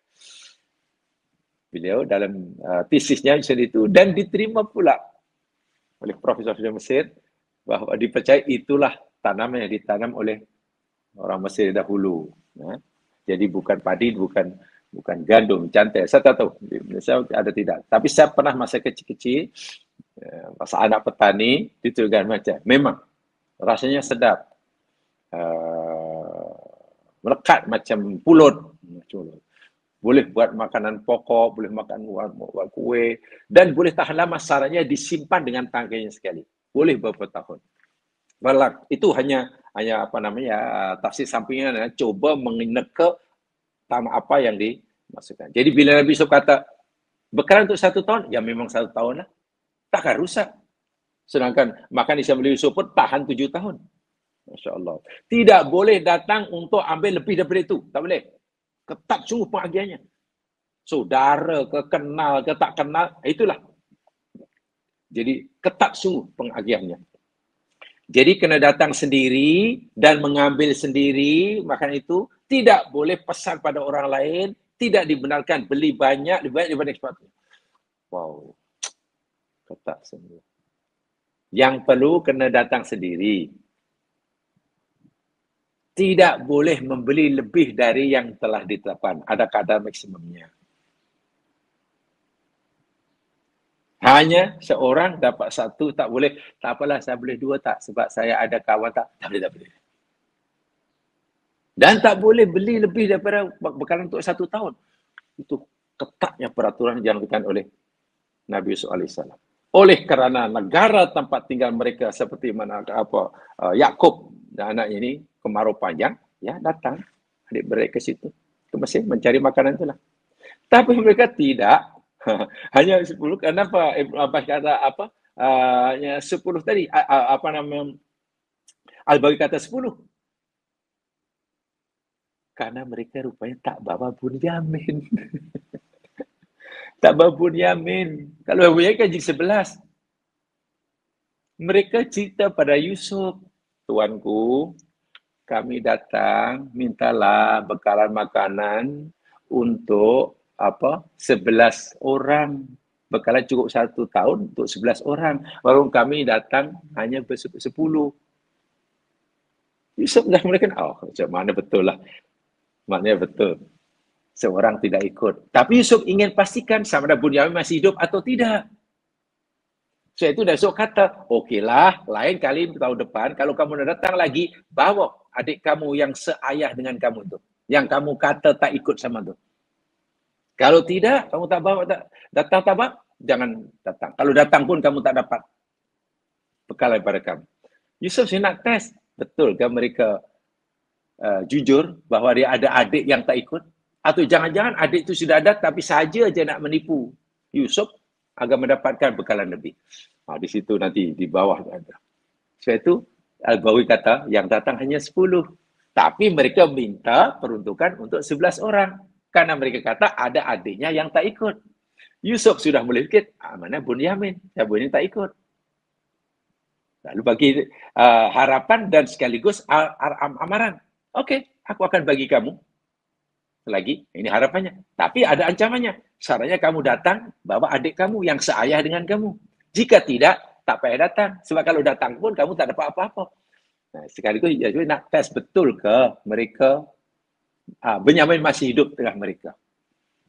Beliau dalam tesisnya itu dan diterima pula oleh Profesor di Mesir bahwa dipercaya itulah tanaman yang ditanam oleh orang Mesir dahulu. Jadi bukan padi, bukan gandum, cantel. Saya tak tahu di Indonesia ada tidak. Tapi saya pernah masa kecil-kecil, masa anak petani, itu kan macam. Memang rasanya sedap. Melekat macam pulut. Boleh buat makanan pokok, boleh makan buat kue, dan boleh tahan lama syaratnya disimpan dengan tangkainya sekali. Boleh beberapa tahun. Balak, itu hanya apa namanya tafsir sampingan, coba mengeneka tanah apa yang dimasukkan. Jadi bila Nabi Yusuf kata bekalan untuk 1 tahun, ya memang 1 tahun lah. Takkan rusak. Sedangkan makan di Nabi Yusuf pun tahan 7 tahun. Masya Allah. Tidak boleh datang untuk ambil lebih daripada itu. Tak boleh. Ketat sungguh pengagiannya. Saudara ke kenal ke tak kenal, itulah. Jadi ketat sungguh pengagiannya. Jadi kena datang sendiri dan mengambil sendiri makan itu. Tidak boleh pesan pada orang lain. Tidak dibenarkan beli banyak, lebih banyak daripada sepatutnya. Wow. Ketat sungguh. Yang perlu kena datang sendiri. Tidak boleh membeli lebih dari yang telah ditetapkan. Ada kadar maksimumnya. Hanya seorang dapat 1, tak boleh. Tak apalah, saya boleh 2 tak? Sebab saya ada kawan tak? Tak boleh, tak boleh. Dan tak boleh beli lebih daripada bekalan untuk 1 tahun. Itu ketatnya peraturan yang dilakukan oleh Nabi Yusuf AS. Oleh kerana negara tempat tinggal mereka seperti mana Yakub dan anaknya ini kemarau panjang, ya datang adik-beradik ke situ ke Mesir mencari makanan itulah. Tapi mereka tidak. Hanya 10. Kenapa Ibn Abbas kata apa? Hanya 10 tadi. Apa namanya? Al-Baghawi kata 10. Karena mereka rupanya tak bawa Bunyamin. Tak bawa Bunyamin. Kalau Bunyamin kan jadi 11. Mereka cerita pada Yusuf, tuanku, kami datang, mintalah bekalan makanan untuk 11 orang. Bekalan cukup 1 tahun untuk 11 orang. Baru kami datang hanya 10. Yusuf dah mereka, macam mana betul lah. Maknanya betul. Seorang tidak ikut. Tapi Yusuf ingin pastikan sama ada Bunyamin masih hidup atau tidak. So itu Yusuf kata, okeylah, lain kali tahun depan, kalau kamu datang lagi, bawa adik kamu yang seayah dengan kamu tu. Yang kamu kata tak ikut sama tu. Kalau tidak, kamu tak bawa, datang tak bawa, jangan datang. Kalau datang pun kamu tak dapat bekal daripada kamu. Yusuf saya nak test, betul ke mereka jujur bahawa dia ada adik yang tak ikut? Atau jangan-jangan adik itu sudah ada tapi saja aja nak menipu Yusuf agar mendapatkan bekalan lebih. Di situ nanti di bawah ada. Sebab itu Al-Baghawi kata yang datang hanya 10. Tapi mereka minta peruntukan untuk 11 orang. Karena mereka kata ada adiknya yang tak ikut. Yusuf sudah boleh fikir, mana Bunyamin? Ya Bunyamin tak ikut. Lalu bagi harapan dan sekaligus amaran. Okey, aku akan bagi kamu lagi. Ini harapannya. Tapi ada ancamannya. Syaratnya kamu datang, bawa adik kamu yang seayah dengan kamu. Jika tidak, tak payah datang. Sebab kalau datang pun kamu tak dapat apa-apa. Nah, sekaligus Yazid nak tes betul ke mereka Benyamin masih hidup tengah mereka.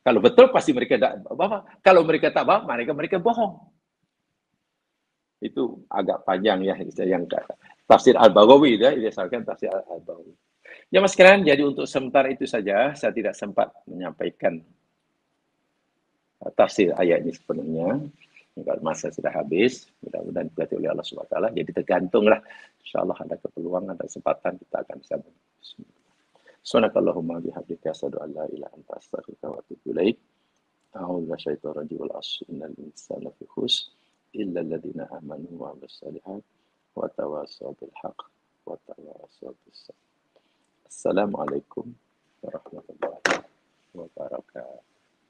Kalau betul pasti mereka tak bawa. Kalau mereka tak bawa, mereka bohong. Itu agak panjang ya yang tafsir Al-Baghawi dia berdasarkan tafsir Al-Baghawi. Ya mas sekalian, jadi untuk sementara itu saja saya tidak sempat menyampaikan tafsir ayat ini sepenuhnya. Masa sudah habis, mudah-mudahan diberkati oleh Allah SWT. Jadi tergantunglah, insyaAllah ada keperluan, ada kesempatan kita akan bisa. Subhanakallahumma bihamdika asyhadu an la ilaha illa anta astaghfiruka wa atubu ilaik. A'udzu bisyaitonir rajim wal 'asri innal insana lafi khusr illa alladziina aamanu wa 'amilus shalihaati wa tawassaw bil haqqi wa tawassaw bis sabr. Assalamualaikum warahmatullahi wabarakatuh.